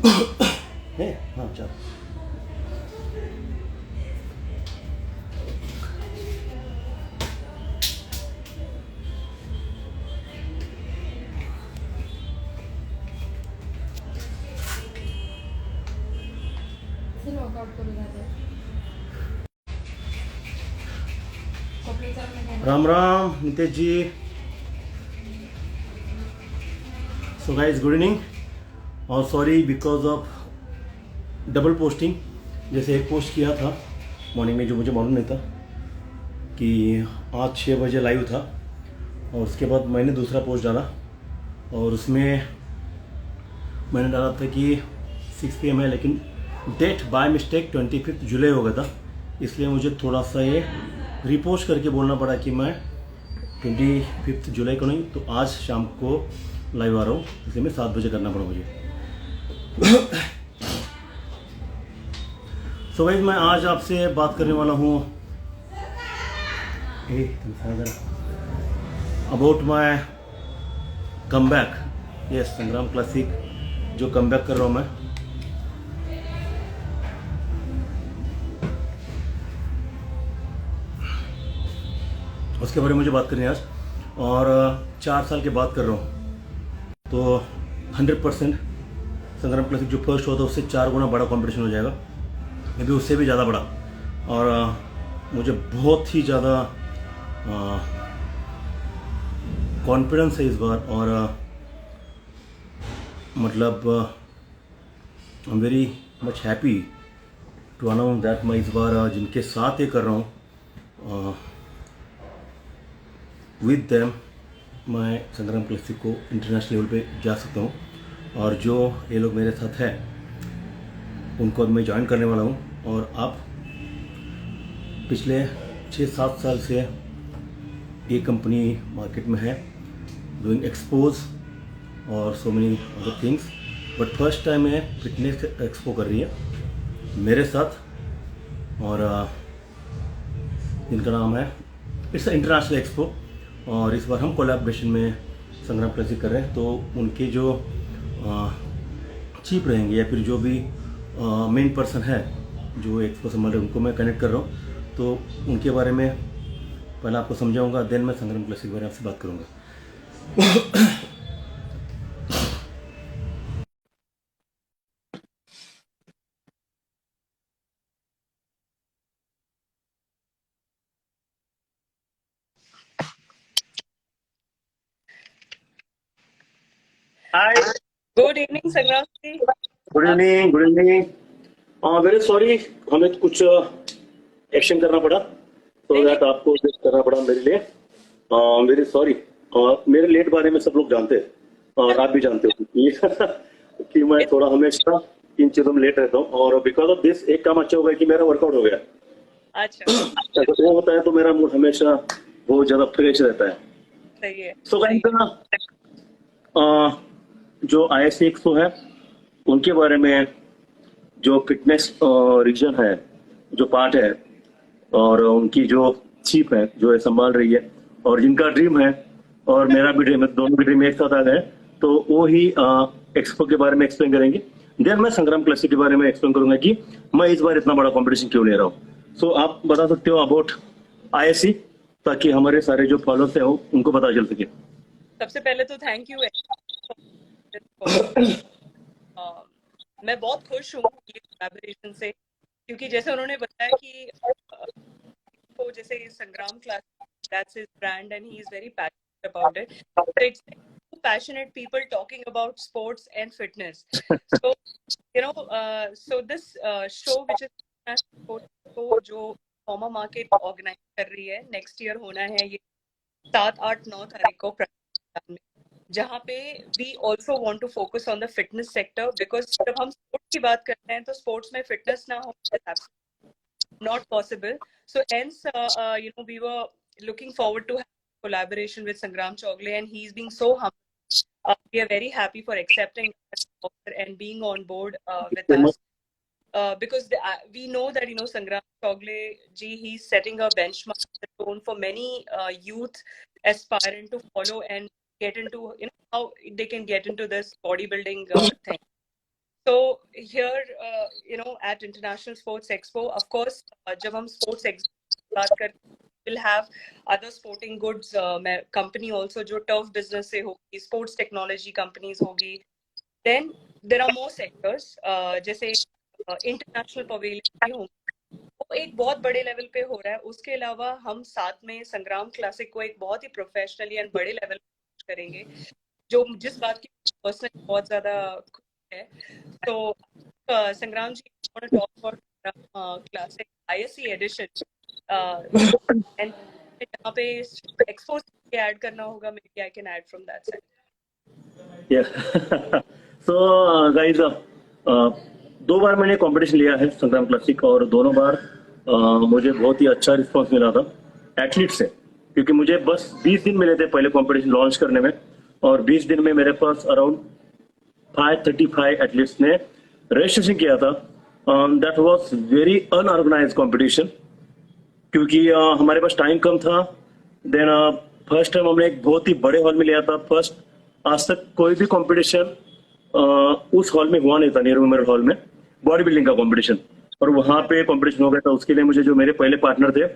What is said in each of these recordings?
है। हाँ चल। राम राम नितेश जी। सो गाइस गुड इवनिंग और sorry because of double posting. जैसे एक पोस्ट किया था मॉर्निंग में जो मुझे मालूम नहीं था कि आज 6 बजे लाइव था, और उसके बाद मैंने दूसरा पोस्ट डाला और उसमें मैंने डाला था कि 6 PM है, लेकिन डेट बाय मिस्टेक 25 जुलाई हो गया था, इसलिए मुझे थोड़ा सा ये रिपोस्ट करके बोलना पड़ा कि मैं 25 जुलाई को नहीं तो आज शाम को लाइव आ रहा हूँ, इसलिए मैं 7 बजे करना पड़ा मुझे। सो गाइस मैं आज आपसे बात करने वाला हूँ about my come back. Yes, संग्राम क्लासिक जो कम बैक कर रहा हूँ मैं, उसके बारे में मुझे बात करनी है आज। और 4 साल के बाद कर रहा हूँ, तो 100% संग्राम क्लासिक जो फर्स्ट हुआ था उससे 4 गुना बड़ा कंपटीशन हो जाएगा, मे बी उससे भी ज़्यादा बड़ा। और मुझे बहुत ही ज़्यादा कॉन्फिडेंस है इस बार, और मतलब I am very much happy to announce that मैं इस बार जिनके साथ ये कर रहा हूँ विद देम मैं संग्राम क्लासिक को इंटरनेशनल लेवल पे जा सकता हूँ। और जो ये लोग मेरे साथ हैं उनको मैं ज्वाइन करने वाला हूँ। और आप पिछले 6-7 साल से ये कंपनी मार्केट में है, डूइंग एक्सपोज और so many other things, but first time है फिटनेस एक्सपो कर रही है मेरे साथ, और इनका नाम है इट्स इंटरनेशनल एक्सपो। और इस बार हम कोलैबोरेशन में संग्राम क्लासिक कर रहे हैं, तो उनके जो चीफ रहेंगे या फिर जो भी मेन पर्सन है जो एक्सपो संभाल रहे हैं उनको मैं कनेक्ट कर रहा हूँ। तो उनके बारे में पहले आपको समझाऊंगा, देन मैं संग्राम क्लासिक के बारे में आपसे बात करूँगा। हाय, good evening Sangram ji. Good evening, good evening. Very sorry, हमें कुछ एक्शन करना पड़ा, तो नहीं, दैट आपको वेट करना पड़ा मेरे लिए। Very sorry. मेरे लेट बारे में सब लोग जानते हैं, और आप भी जानते हो कि मैं थोड़ा हमेशा इन चीज़ों में लेट रहता हूँ, और बिकॉज ऑफ दिस एक काम अच्छा हो गया कि मेरा वर्कआउट हो गया। अच्छा अगर वो होता है तो मेरा मूड हमेशा बहुत ज़्यादा फ्रेश रहता है। सही है। सो गाइस, जो ISC एक्सपो है उनके बारे में, जो फिटनेस रीजन है, जो पार्ट है, और उनकी जो चीफ है जो ये संभाल रही है, और जिनका ड्रीम है और मेरा भी ड्रीम है, दोनों के ड्रीम एक साथ आ गए, तो वो ही एक्सपो के बारे में एक्सप्लेन करेंगे। देन मैं संग्राम क्लासिक के बारे में एक्सप्लेन करूंगा कि मैं इस बार इतना बड़ा कंपटीशन क्यों ले रहा हूँ। सो आप बता सकते हो अबाउट ISC, ताकि हमारे सारे जो फॉलोअर्स हैं उनको पता चल सके। सबसे पहले तो थैंक यू मैं बहुत खुश हूँ ये कोलैबोरेशन से, क्योंकि जैसे उन्होंने बताया कि तो जैसे संग्राम class that's his brand and he is very passionate about it, so it's like two passionate people talking about sports and fitness. So so this show which is International Sports Show जो फॉर्मा market organise कर रही है, next year होना है ये 7-8-9 तारीख को प्रयागराज में, जहाँ पे we also want to focus on the fitness sector, because जब हम स्पोर्ट्स की बात करते हैं तो स्पोर्ट्स में फिटनेस ना हो not possible. So hence, we were looking forward to have collaboration with Sangram Chogle, and he's being so humble. We are very happy for accepting and being on board with us. Because we know that Sangram Chogle ji, he's setting a benchmark, the tone for many youth aspirant to follow and get into how they can get into this bodybuilding thing. So here, at International Sports Expo, of course, जब हम sports expo की बात करते हैं, we'll have other sporting goods company also जो turf business से होगी, sports technology companies होगी. Then there are more sectors, जैसे international pavilion भी होंगे. वो एक बहुत बड़े लेवल पे हो रहा है. उसके अलावा हम साथ में संग्राम क्लासिक को एक बहुत ही प्रोफेशनली एंड बड़े लेवल पे करेंगे, जो जिस बात की पर्सनली बहुत ज्यादा खुशी है. तो संग्राम जी, want to talk about classic ISC edition, and जहाँ पे एक्सपोज ऐड करना होगा, maybe I can add from that side. Yeah. So guys, 2 बार मैंने कंपटीशन लिया है संग्राम क्लासिक, और दोनों बार मुझे बहुत ही अच्छा रिस्पांस मिला था एथलीट से, क्योंकि मुझे बस 20 दिन मिले थे पहले कंपटीशन लॉन्च करने में, और 20 दिन में मेरे पास अराउंड 535 एथलीट्स ने रजिस्ट्रेशन किया था. That was very unorganised competition, क्योंकि हमारे पास टाइम कम था. देन फर्स्ट टाइम हमने एक बहुत ही बड़े हॉल में लिया था. फर्स्ट, आज तक कोई भी कंपटीशन उस हॉल में हुआ नहीं था, नेहरू मेमोरियल हॉल में, बॉडी बिल्डिंग का कंपटीशन, और वहां पे कंपटीशन हो गया था. उसके लिए मुझे जो मेरे पहले पार्टनर थे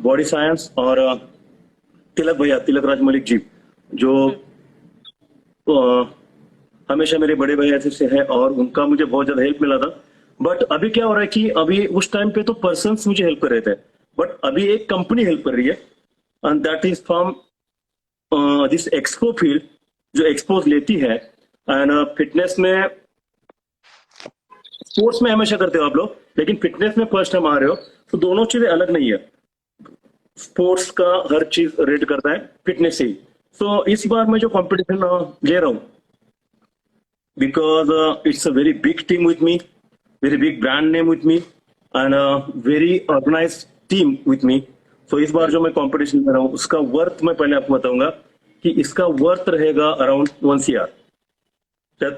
बॉडी साइंस और तिलक भैया, तिलक राज मलिक जी, जो हमेशा मेरे बड़े भैया से है, और उनका मुझे बहुत ज्यादा हेल्प मिला था. बट अभी क्या हो रहा है कि अभी उस टाइम पे तो पर्सन्स मुझे हेल्प कर रहे थे, बट अभी एक कंपनी हेल्प कर रही है, and that is from this expo field, जो एक्सपोज लेती है. एंड फिटनेस में, स्पोर्ट्स में हमेशा करते हो आप लोग, लेकिन फिटनेस में फर्स्ट टाइम आ रहे हो, तो दोनों चीजें अलग नहीं है. स्पोर्ट्स का हर चीज रेट करता है फिटनेस से ही. सो इस बार मैं जो कंपटीशन ले रहा हूँ, because it's a very big team with me, very big brand name with me, and a very organized team with me. So इस बार जो मैं कंपटीशन कर रहा हूँ, उसका वर्थ मैं पहले आपको बताऊंगा कि इसका वर्थ रहेगा अराउंड 1 CR. शायद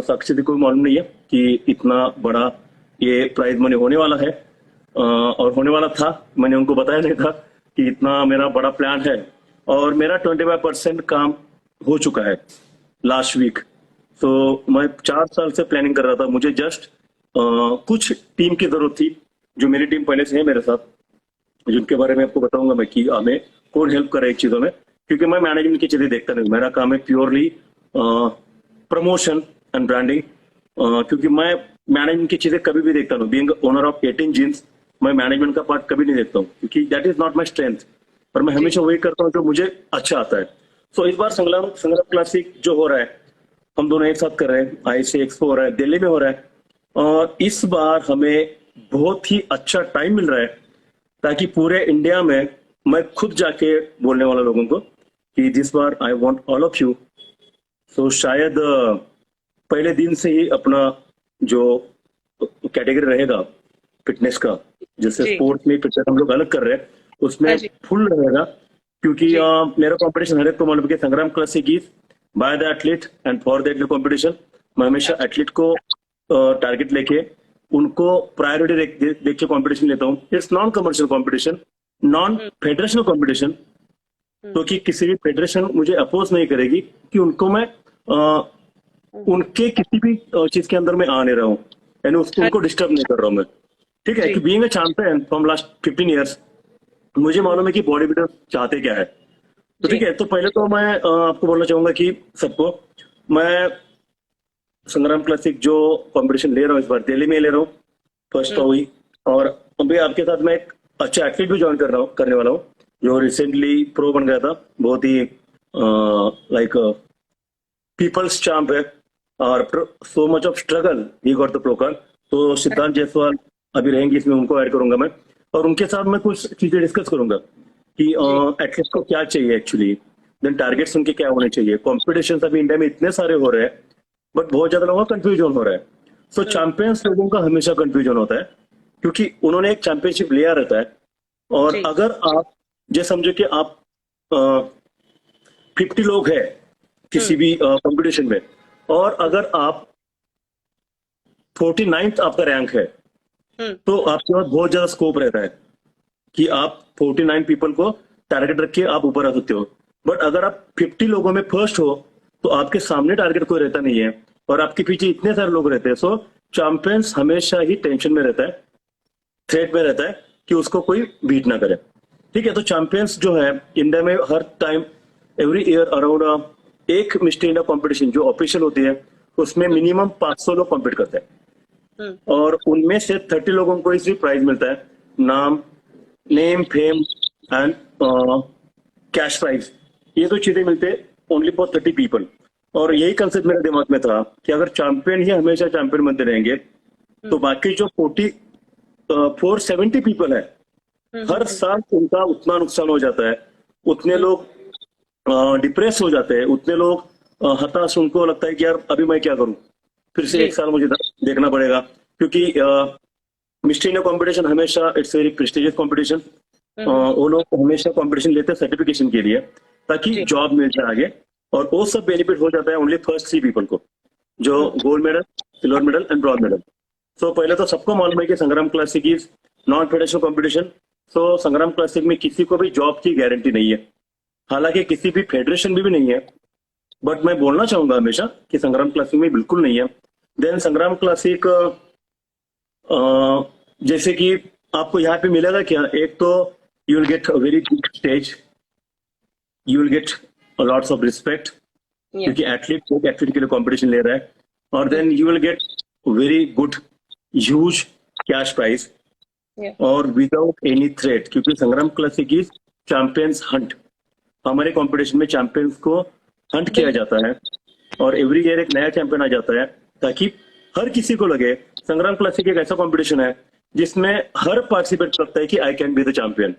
साक्षी जी को मालूम नहीं है कि इतना बड़ा ये प्राइज मनी होने वाला है, और होने वाला था. मैंने उनको बताया नहीं था कि इतना मेरा बड़ा प्लान है, और मेरा 25% काम हो चुका है लास्ट वीक. तो मैं 4 साल से प्लानिंग कर रहा था. मुझे जस्ट कुछ टीम की जरूरत थी, जो मेरी टीम पहले से है मेरे साथ, जिनके बारे में आपको बताऊंगा मैं कि हमें कौन हेल्प करे एक चीजों में, क्योंकि मैं मैनेजमेंट की चीजें देखता नहीं. मेरा काम है प्योरली प्रमोशन एंड ब्रांडिंग, क्योंकि मैं मैनेजमेंट की चीजें कभी भी देखता नहीं. बीइंग ओनर ऑफ 18 जीन्स, मैं मैनेजमेंट का पार्ट कभी नहीं देखता हूँ, क्योंकि that is not my strength. पर मैं हमेशा वही करता हूँ जो मुझे अच्छा आता है. सो इस बार संग्राम क्लासिक जो हो रहा है, हम दोनों एक साथ कर रहे हैं. ISC एक्सपो हो रहा है, दिल्ली में हो रहा है, और इस बार हमें बहुत ही अच्छा टाइम मिल रहा है, ताकि पूरे इंडिया में मैं खुद जाके बोलने वाला लोगों को कि दिस बार I want all of you. So शायद पहले दिन से ही अपना जो कैटेगरी रहेगा फिटनेस का, जैसे स्पोर्ट्स में फिटनेस हम लोग अलग कर रहे हैं, उसमें फुल रहेगा. क्योंकि मेरा कंपटीशन हर एक को मालूम है कि Sangram classic is by the athlete and for the athlete competition. मैं हमेशा एथलीट को टारगेट लेके उनको प्रायोरिटी देख के कंपटीशन लेता हूँ. It's non commercial competition, non federational competition, क्योंकि किसी भी फेडरेशन मुझे अपोज नहीं करेगी कि उनको मैं उनके किसी भी चीज के अंदर में आ नहीं रहा हूँ, यानी उनको डिस्टर्ब नहीं कर रहा हूँ मैं. ठीक है, कि being a champion from last 15 years, मुझे मालूम है कि बॉडी बिल्डर चाहते क्या है. तो ठीक है, तो पहले तो मैं आपको बोलना चाहूंगा कि सबको, मैं संग्राम क्लासिक जो कंपटीशन ले रहा हूँ इस बार दिल्ली में ले रहा हूँ, फर्स्ट हुई. और अभी आपके साथ मैं एक अच्छा एथलीट भी ज्वाइन करने वाला हूँ, जो रिसेंटली प्रो बन गया था. बहुत ही लाइक पीपल्स चैंप है, और so much of struggle he got the pro card. तो सिद्धांत जायसवाल अभी रहेंगे इसमें, उनको ऐड करूंगा मैं, और उनके साथ मैं कुछ चीजें डिस्कस करूंगा कि एथलीट को क्या चाहिए एक्चुअली, देन टारगेट्स उनके क्या होने चाहिए. कॉम्पिटिशन अभी इंडिया में इतने सारे हो रहे हैं, बट बहुत ज्यादा लोगों का कंफ्यूजन हो रहा है. सो चैंपियंस लोगों का हमेशा कंफ्यूजन होता है, क्योंकि उन्होंने एक चैंपियनशिप लिया रहता है. और अगर आप जैसे समझो कि आप 50 लोग हैं किसी भी कंपटीशन में, और अगर आप 49th आपका रैंक है, तो आपके पास बहुत ज्यादा स्कोप रहता है कि आप 49 पीपल को टारगेट रख के आप ऊपर आ सकते हो. बट अगर आप 50 लोगों में फर्स्ट हो, तो आपके सामने टारगेट कोई रहता नहीं है, और आपके पीछे इतने सारे लोग रहते हैं, सो चैंपियंस हमेशा ही टेंशन में रहता है, थ्रेट में रहता है कि उसको कोई बीट ना करे। ठीक है, तो चैंपियंस जो है इंडिया में हर टाइम एवरी ईयर अराउंड एक मिस्टर इंडिया कंपटीशन जो ऑफिशियल होती है उसमें मिनिमम 500 लोग कॉम्पीट करते हैं, और उनमें से 30 लोगों को इसी प्राइज मिलता है, नाम, name, fame and cash prize. ये तो चीजें मिलते हैं ओनली फॉर 30 पीपल। और यही कंसेप्ट मेरे दिमाग में था कि अगर चैंपियन ही हमेशा चैंपियन बनते रहेंगे तो बाकी जो 470 पीपल है हर साल उनका उतना नुकसान हो जाता है, उतने लोग डिप्रेस हो जाते हैं, उतने लोग हताश, उनको लगता है कि यार अभी मैं क्या करूं, फिर से जी। एक साल मुझे देखना पड़ेगा। क्योंकि मिस्टर इंडिया कॉम्पिटिशन हमेशा इट्स वेरी प्रेस्टिजियस कॉम्पिटिशन। वो लोग हमेशा कॉम्पिटिशन लेते हैं सर्टिफिकेशन के लिए ताकि जी। जॉब मिल जाए आगे, और वो सब बेनिफिट हो जाता है ओनली फर्स्ट 3 पीपल को, जो gold medal, silver medal and bronze medal. So पहले तो सबको मालूम है कि Sangram classic is non federational competition. So Sangram classic में किसी को भी जॉब की गारंटी नहीं है, हालांकि किसी भी फेडरेशन में भी नहीं है, बट मैं बोलना चाहूंगा हमेशा कि संग्राम क्लासिक में बिल्कुल नहीं है। देन संग्राम क्लासिक जैसे कि आपको यहाँ पे मिलेगा क्या, एक तो you will get a very good stage, you will get lots of respect Yeah. क्योंकि एथलीट एक एथलीट के लिए कंपटीशन ले रहा है, और then you will get very good huge cash prize Yeah. और विदाउट एनी थ्रेट, क्योंकि Sangram classic is champions hunt. हमारे कंपटीशन में चैंपियंस को हंट किया जाता है और एवरी ईयर एक नया चैंपियन आ जाता है, ताकि हर किसी को लगे संग्राम क्लासिक एक ऐसा कंपटीशन है जिसमें हर पार्टिसिपेंट लगता है कि I can be the champion,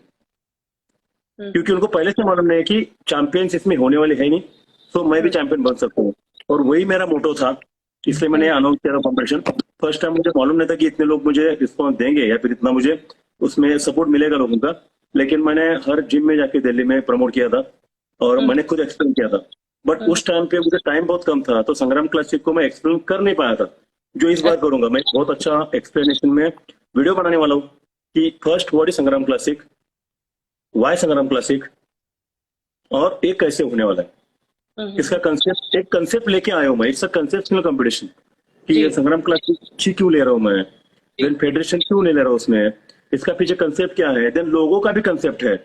क्योंकि उनको पहले से मालूम नहीं है कि चैंपियंस इसमें होने वाले है नहीं, तो मैं भी चैंपियन बन सकता हूँ। और वही मेरा मोटो था, इसलिए मैंने अनाउंस किया था कॉम्पिटिशन। फर्स्ट टाइम मुझे मालूम नहीं था कि इतने लोग मुझे रिस्पॉन्स देंगे या फिर इतना मुझे उसमें सपोर्ट मिलेगा लोगों का, लेकिन मैंने हर जिम में जाके दिल्ली में प्रमोट किया था और मैंने खुद एक्सप्लेन किया था। बट उस टाइम पे मुझे टाइम बहुत कम था, तो संग्राम क्लासिक को मैं एक्सप्लेन कर नहीं पाया था, जो इस बार करूंगा। मैं बहुत अच्छा एक्सप्लेनेशन में वीडियो बनाने वाला हूँ कि फर्स्ट व्हाट इज संग्राम क्लासिक, वाई संग्राम क्लासिक, और ये कैसे होने वाला है। इसका कंसेप्ट, एक कंसेप्ट लेके आया हूं मैं, इट्स अ कंसेप्शनल कंपटीशन कि ये संग्राम क्लासिक क्यों ले रहा हूं मैं, देन फेडरेशन क्यों नहीं ले रहा हूं उसमें, इसका पीछे कंसेप्ट क्या है, देन लोगों का भी कंसेप्ट है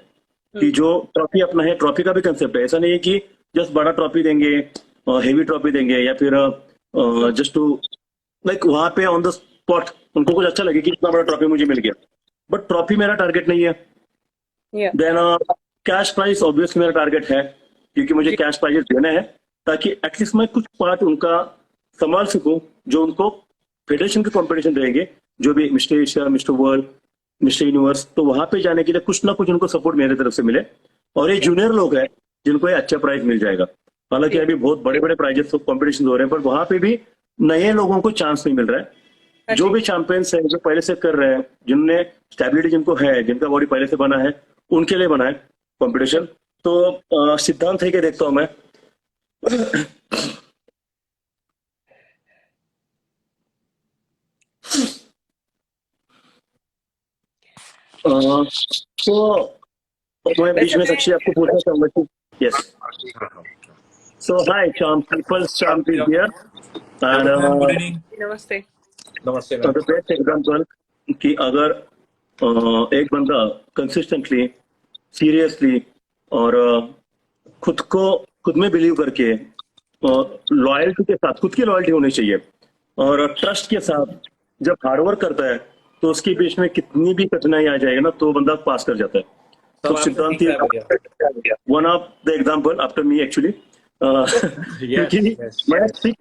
कि जो ट्रॉफी अपना है, ट्रॉफी का भी कंसेप्ट है। ऐसा नहीं है कि जस्ट बड़ा ट्रॉफी देंगे, हेवी ट्रॉफी देंगे, या फिर जस्ट टू लाइक वहां पे ऑन द स्पॉट उनको कुछ अच्छा लगे कि इतना बड़ा ट्रॉफी मुझे मिल गया, बट ट्रॉफी मेरा टारगेट नहीं है। Yeah. Then cash price obviously मेरा टारगेट है, क्योंकि मुझे कैश प्राइजेस देने हैं ताकि एटलीस्ट मैं कुछ पार्ट उनका संभाल सकूं, जो उनको फेडरेशन के कंपटीशन रहेंगे, जो भी mister Asia, mister world, mister universe, तो वहां पे जाने के लिए कुछ ना कुछ उनको सपोर्ट मेरे तरफ से मिले। और ये जूनियर लोग हैं जिनको ये अच्छा प्राइज मिल जाएगा। हालांकि अभी बहुत बड़े बड़े प्राइजेस कॉम्पिटिशन हो रहे हैं, पर वहां पे भी नए लोगों को चांस नहीं मिल रहा है। जो भी चैंपियंस है, जो पहले से कर रहे हैं, जिनने स्टेबिलिटी जिनको है, जिनका बॉडी पहले से बना है, उनके लिए बना है कॉम्पिटिशन। तो सिद्धांत है कि देखता हूं मैं तो मैं बीच में साक्षी आपको पूछना चाहूंगा कि yes, so hi champ, peoples champ is here Hello, ma'am. Good and evening. नमस्ते। Namaste, ma'am. The best example कि अगर एक बंदा कंसिस्टेंटली, सीरियसली और खुद में बिलीव करके, लॉयल्टी के साथ, खुद की लॉयल्टी होनी चाहिए और ट्रस्ट के साथ जब हार्डवर्क करता है, तो उसके बीच में कितनी भी कठिनाई आ जाएगा ना, तो बंदा पास कर जाता है। सब तो आपसे सिद्धांत सीख रहा है भैया। One of the example after me actually, क्योंकि yes, मैं yes. 6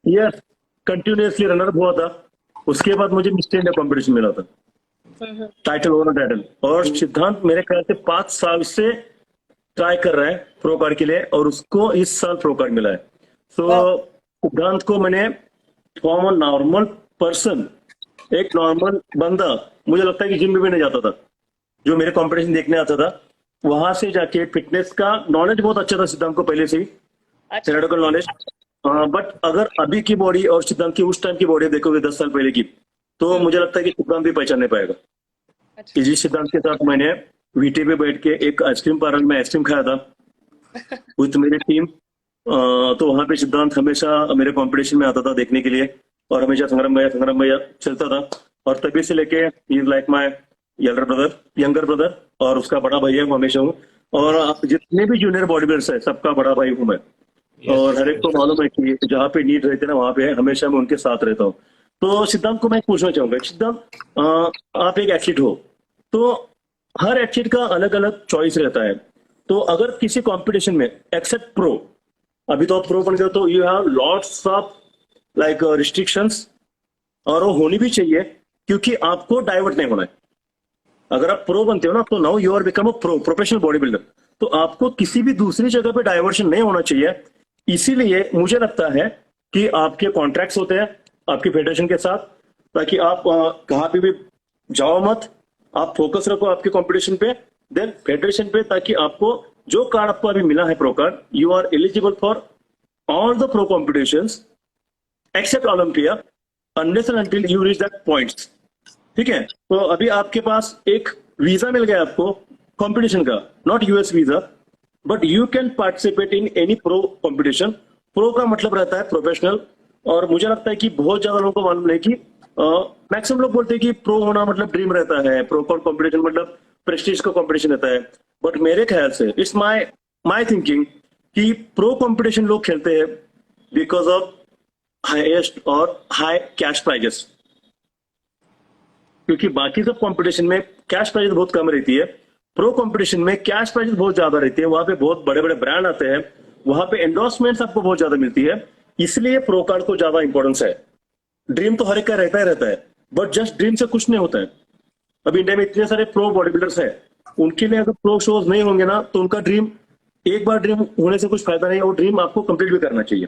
ईयर कंटिन्यूसली रनर हुआ था, उसके बाद मुझे मिस्टर इंडिया कॉम्पिटिशन मिला था, टाइटल ओवर टाइटल। और सिद्धांत मेरे ख्याल से 5 साल से ट्राई कर रहा है प्रो कार्ड के लिए, और उसको इस साल प्रो कार्ड मिला है। सो सिद्धांत को मैंने फ्रॉम अ नॉर्मल पर्सन, एक नॉर्मल बंदा, मुझे लगता है कि जिम में भी नहीं जाता था, जो मेरे कंपटीशन देखने आता था, वहां से जाके फिटनेस का नॉलेज बहुत अच्छा था सिद्धांत को पहले से ही, अच्छा। Theoretical knowledge. बट अगर अभी की बॉडी और सिद्धांत की उस टाइम की बॉडी देखोगे 10 साल पहले की, तो मुझे लगता है कि सिद्धांत भी पहचान नहीं पाएगा। अच्छा। इसी सिद्धांत के साथ मैंने वीटी पे बैठ के एक आइसक्रीम पार्लर में आइसक्रीम खाया था विथ मेरी टीम, तो वहां पे सिद्धांत हमेशा मेरे कंपटीशन में आता था देखने के लिए, और हमेशा संग्राम भैया चलता था। और तभी से लेके he is like my younger brother, और उसका बड़ा भाई है, वो हमेशा हूँ। और जितने भी जूनियर बॉडी बिल्डर्स है सबका बड़ा भाई हूँ मैं। और हर एक को मालूम है कि जहाँ पे नीड रहती है ना, वहां पे हमेशा मैं उनके साथ रहता हूँ। तो सिद्धांत को मैं पूछना चाहूंगा, सिद्धांत, आप एक एथलीट हो, तो हर एथलीट का अलग अलग चॉइस रहता है। तो अगर किसी कंपटीशन में, एक्सेप्ट प्रो, अभी तो आप प्रो बन गए, तो you have lots of like restrictions, और वो होनी भी चाहिए, क्योंकि आपको डाइवर्ट नहीं होना है। अगर आप प्रो बनते हो ना, तो now you are become a professional body builder, तो आपको किसी भी दूसरी जगह पे डाइवर्शन नहीं होना चाहिए। इसीलिए मुझे लगता है कि आपके कॉन्ट्रैक्ट्स होते हैं आपकी फेडरेशन के साथ, ताकि आप कहाँ पे भी जाओ मत, आप फोकस रखो आपके कंपटीशन पे, देन फेडरेशन पे, ताकि आपको जो कार्ड आपको अभी मिला है pro card, you are eligible for all the pro competitions except Olympia, unless and until you reach that points. ठीक है, तो अभी आपके पास एक वीजा मिल गया आपको कंपटीशन का, not US visa, but you can participate in any pro competition. Pro का मतलब रहता है प्रोफेशनल। और मुझे लगता है कि बहुत ज्यादा लोगों को मालूम नहीं कि मैक्सिमम लोग बोलते हैं कि प्रो होना मतलब ड्रीम रहता है, प्रो कंपटीशन मतलब प्रेस्टीज का कंपटीशन रहता है। बट मेरे ख्याल से इट्स माय माय थिंकिंग कि प्रो कंपटीशन लोग खेलते हैं बिकॉज ऑफ हाईएस्ट और हाई कैश प्राइजेस, क्योंकि बाकी सब कंपटीशन में कैश प्राइस बहुत कम रहती है, प्रो कंपटीशन में कैश प्राइस बहुत ज्यादा रहती है। वहां पे बहुत बड़े बड़े ब्रांड आते हैं, वहां पे एंडोर्समेंट्स आपको बहुत ज्यादा मिलती है, इसलिए प्रो कार्ड को ज्यादा इंपॉर्टेंस है। ड्रीम तो हर एक का रहता ही रहता है, बट जस्ट ड्रीम से कुछ नहीं होता है। अभी इंडिया में इतने सारे प्रो बॉडी बिल्डर्स है, उनके लिए अगर प्रो शोज नहीं होंगे ना, तो उनका ड्रीम, एक बार ड्रीम होने से कुछ फायदा नहीं, और ड्रीम आपको कंप्लीट भी करना चाहिए।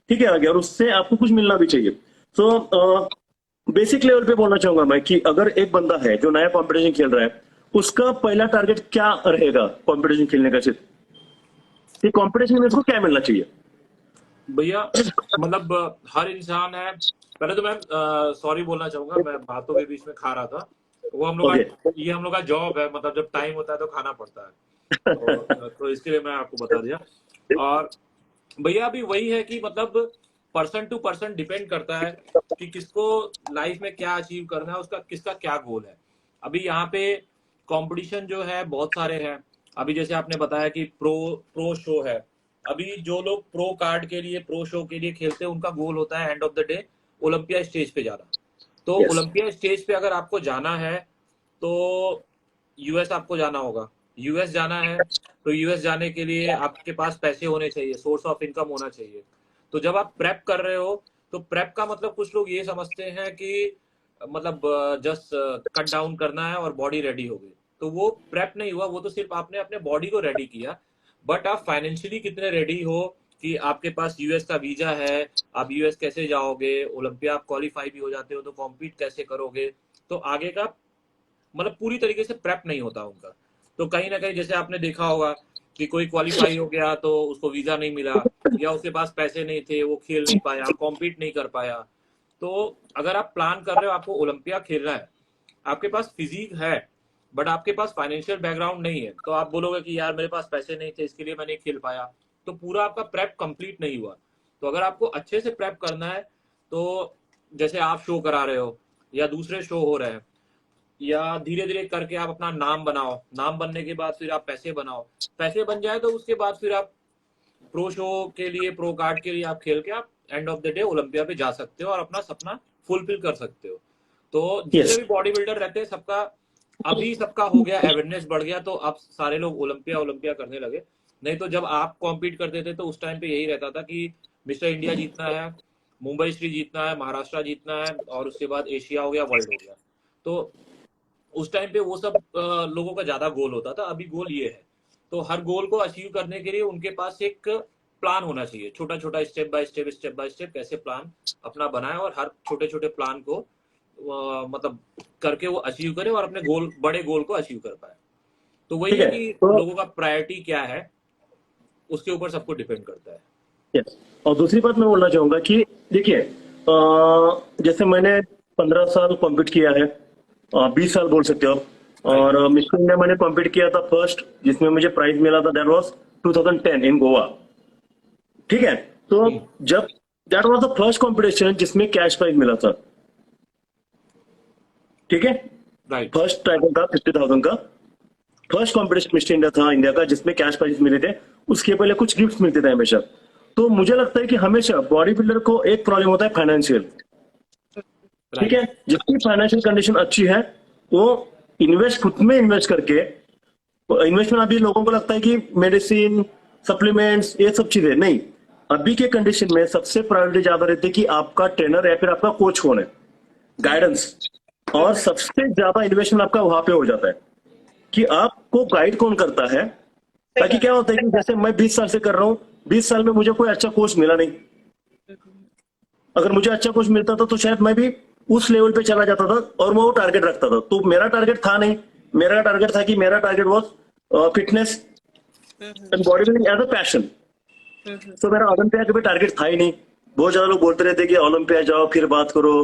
ठीक है आगे, और उससे आपको कुछ मिलना भी चाहिए। तो बेसिक लेवल पे बोलना चाहूंगा मैं कि अगर एक बंदा है जो नया कंपटीशन खेल रहा है, उसका पहला टारगेट क्या रहेगा कंपटीशन खेलने का? सिर्फ कंपटीशन में उसको क्या मिलना चाहिए? भैया मतलब हर इंसान है। पहले तो मैं सॉरी बोलना चाहूंगा, मैं बातों के बीच में खा रहा था। वो हम लोग का ये हम लोग का जॉब है, मतलब जब टाइम होता है तो खाना पड़ता है, तो इसके लिए मैं आपको बता दिया। और भैया अभी वही है कि मतलब पर्सन टू पर्सन डिपेंड करता है कि किसको लाइफ में क्या अचीव करना है, उसका किसका क्या गोल है। अभी यहाँ पे कंपटीशन जो है बहुत सारे हैं। अभी जैसे आपने बताया कि प्रो शो है, अभी जो लोग प्रो कार्ड के लिए, प्रो शो के लिए खेलते हैं, उनका गोल होता है end of the day Olympia stage पे जाना। तो Yes. ओलंपिया स्टेज पे अगर आपको जाना है तो यूएस आपको जाना होगा। यूएस जाना है तो यूएस जाने के लिए आपके पास पैसे होने चाहिए, सोर्स ऑफ इनकम होना चाहिए। तो जब आप प्रेप कर रहे हो, तो प्रेप का मतलब कुछ लोग ये समझते हैं कि मतलब जस्ट कट डाउन करना है और बॉडी रेडी हो गई, तो वो प्रेप नहीं हुआ, वो तो सिर्फ आपने अपने बॉडी को रेडी किया। बट आप फाइनेंशियली कितने रेडी हो कि आपके पास यूएस का वीजा है, आप यूएस कैसे जाओगे, ओलंपिया आप क्वालिफाई भी हो जाते हो तो कॉम्पीट कैसे करोगे, तो आगे का मतलब पूरी तरीके से प्रेप नहीं होता उनका। तो कहीं ना कहीं जैसे आपने देखा होगा कि कोई क्वालिफाई हो गया तो उसको वीजा नहीं मिला, या उसके पास पैसे नहीं थे, वो खेल नहीं पाया, कॉम्पीट नहीं कर पाया। तो अगर आप प्लान कर रहे हो आपको ओलंपिया खेलना है, आपके पास फिजिक है बट आपके पास फाइनेंशियल बैकग्राउंड नहीं है, तो आप बोलोगे कि यार मेरे पास पैसे नहीं थे इसके लिए मैं नहीं खेल पाया, तो पूरा आपका प्रेप कंप्लीट नहीं हुआ। तो अगर आपको अच्छे से प्रेप करना है, तो जैसे आप शो करा रहे हो या दूसरे शो हो रहे हैं, या धीरे धीरे करके आप अपना नाम बनाओ, नाम बनने के बाद फिर आप पैसे बनाओ, पैसे बन जाए तो उसके बाद फिर आप प्रो शो के लिए, प्रो कार्ड के लिए आप खेल के आप end of the day Olympia पे जा सकते हो और अपना सपना फुलफिल कर सकते हो। तो जितने Yes. भी बॉडी बिल्डर रहते हैं सबका अभी सबका हो गया, अवेयरनेस बढ़ गया, तो अब सारे लोग ओलंपिया ओलंपिया करने लगे। नहीं तो जब आप कॉम्पीट करते थे तो उस टाइम पे यही रहता था कि मिस्टर इंडिया जीतना है, मुंबई श्री जीतना है, महाराष्ट्र जीतना है, और उसके बाद एशिया हो गया, वर्ल्ड हो गया। तो उस टाइम पे वो सब लोगों का ज्यादा गोल होता था। अभी गोल ये है, तो हर गोल को अचीव करने के लिए उनके पास एक प्लान होना चाहिए, छोटा छोटा स्टेप बाय स्टेप कैसे प्लान अपना बनाए, और हर छोटे छोटे प्लान को मतलब करके वो अचीव करे और अपने गोल, बड़े गोल को अचीव कर पाए। तो वही ठीक है है, कि तो लोगों का प्रायोरिटी क्या है, उसके ऊपर सबको डिपेंड करता है। yes. और दूसरी बात मैं बोलना चाहूंगा कि देखिए, जैसे मैंने 15 साल कॉम्पीट किया है, 20 साल बोल सकते हो आप। और मिस्टर इंडिया मैंने कॉम्पीट किया था फर्स्ट, जिसमें मुझे प्राइज मिला था, दैट वाज 2010 इन गोवा। ठीक है, तो जब that was the first competition जिसमें कैश प्राइज मिला था, ठीक है, राइट। फर्स्ट टाइटल था 50,000 का, फर्स्ट कंपटीशन मिस्टर इंडिया था इंडिया का जिसमें कैश प्राइज मिले थे। उसके पहले कुछ गिफ्ट मिलते थे हमेशा। तो मुझे लगता है कि हमेशा बॉडी बिल्डर को एक प्रॉब्लम होता है फाइनेंशियल, ठीक है, जिसकी फाइनेंशियल कंडीशन अच्छी है वो इन्वेस्ट खुद में इन्वेस्ट करके, इन्वेस्टमेंट अभी लोगों को लगता है कि मेडिसिन सप्लीमेंट्स ये सब चीजें नहीं, अभी के कंडीशन में सबसे प्रायोरिटी ज्यादा रहती है कि आपका ट्रेनर या फिर आपका कोच कौन है, गाइडेंस। और सबसे ज्यादा इन्वेस्टमेंट आपका वहां पे हो जाता है कि आपको गाइड कौन करता है। ताकि क्या होता है कि जैसे मैं 20 साल से कर रहा हूँ, 20 साल में मुझे कोई अच्छा कोच मिला नहीं। अगर मुझे अच्छा कोच मिलता था तो शायद मैं भी उस लेवल पे चला जाता था और मैं वो टारगेट रखता था। तो मेरा टारगेट था नहीं, मेरा टारगेट था कि मेरा target was fitness and body building as a passion. तो मेरा ओलंपिया का भी टारगेट था ही नहीं। बहुत ज्यादा लोग बोलते रहते कि ओलंपिया जाओ फिर बात करो।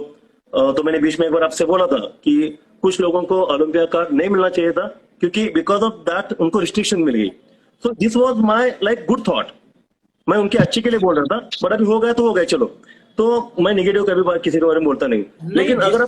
तो मैंने बीच में एक बार आपसे बोला था कि कुछ लोगों को ओलंपिया कार्ड नहीं मिलना चाहिए था क्योंकि बिकॉज ऑफ दैट उनको रिस्ट्रिक्शन मिल गई। So this was my like good thought, मैं उनके अच्छे के लिए बोल रहा था, बट अभी हो गया तो हो गया, चलो। तो मैं निगेटिव कभी बात किसी के बारे में बोलता नहीं, लेकिन अगर आप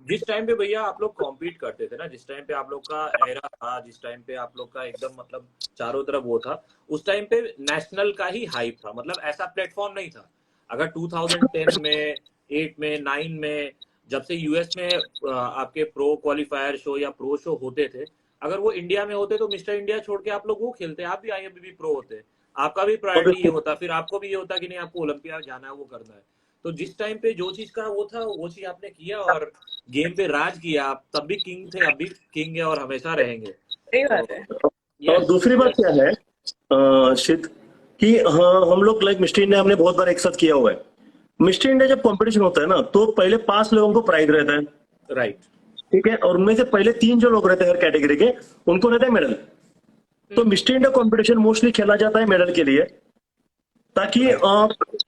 जिस टाइम पे भैया आप लोग कॉम्पीट करते थे ना, जिस टाइम पे आप लोग का एरा था, जिस टाइम पे आप लोग का एकदम मतलब चारों तरफ वो था, उस टाइम पे नेशनल का ही हाइप था। मतलब ऐसा प्लेटफॉर्म नहीं था। अगर 2010 में 8 में 9 में जब से यूएस में आपके प्रो क्वालिफायर शो या प्रो शो होते थे, अगर वो इंडिया में होते तो मिस्टर इंडिया छोड़ के आप लोग वो खेलते, आप भी आईएमबी प्रो होते, आपका भी प्रायोरिटी ये होता, फिर आपको भी ये होता कि नहीं आपको ओलंपिया जाना है, वो करना है। तो जिस टाइम पे जो चीज का वो था वो चीज आपने किया और गेम पे राज किया। आप तब भी किंग थे, अब भी किंग है और हमेशा रहेंगे। सही बात है। और दूसरी बात क्या है शिद, कि हाँ हम लोग लाइक मिस्टर इंडिया हमने बहुत बार एक साथ किया हुआ है। मिस्टर इंडिया जब कंपटीशन होता है ना तो पहले 5 लोगों को प्राइज रहता है, राइट, ठीक है, और उनमें से पहले 3 जो लोग रहते हैं हर कैटेगरी के उनको रहता है मेडल। तो मिस्टर इंडिया कंपटीशन मोस्टली खेला जाता है मेडल के लिए, ताकि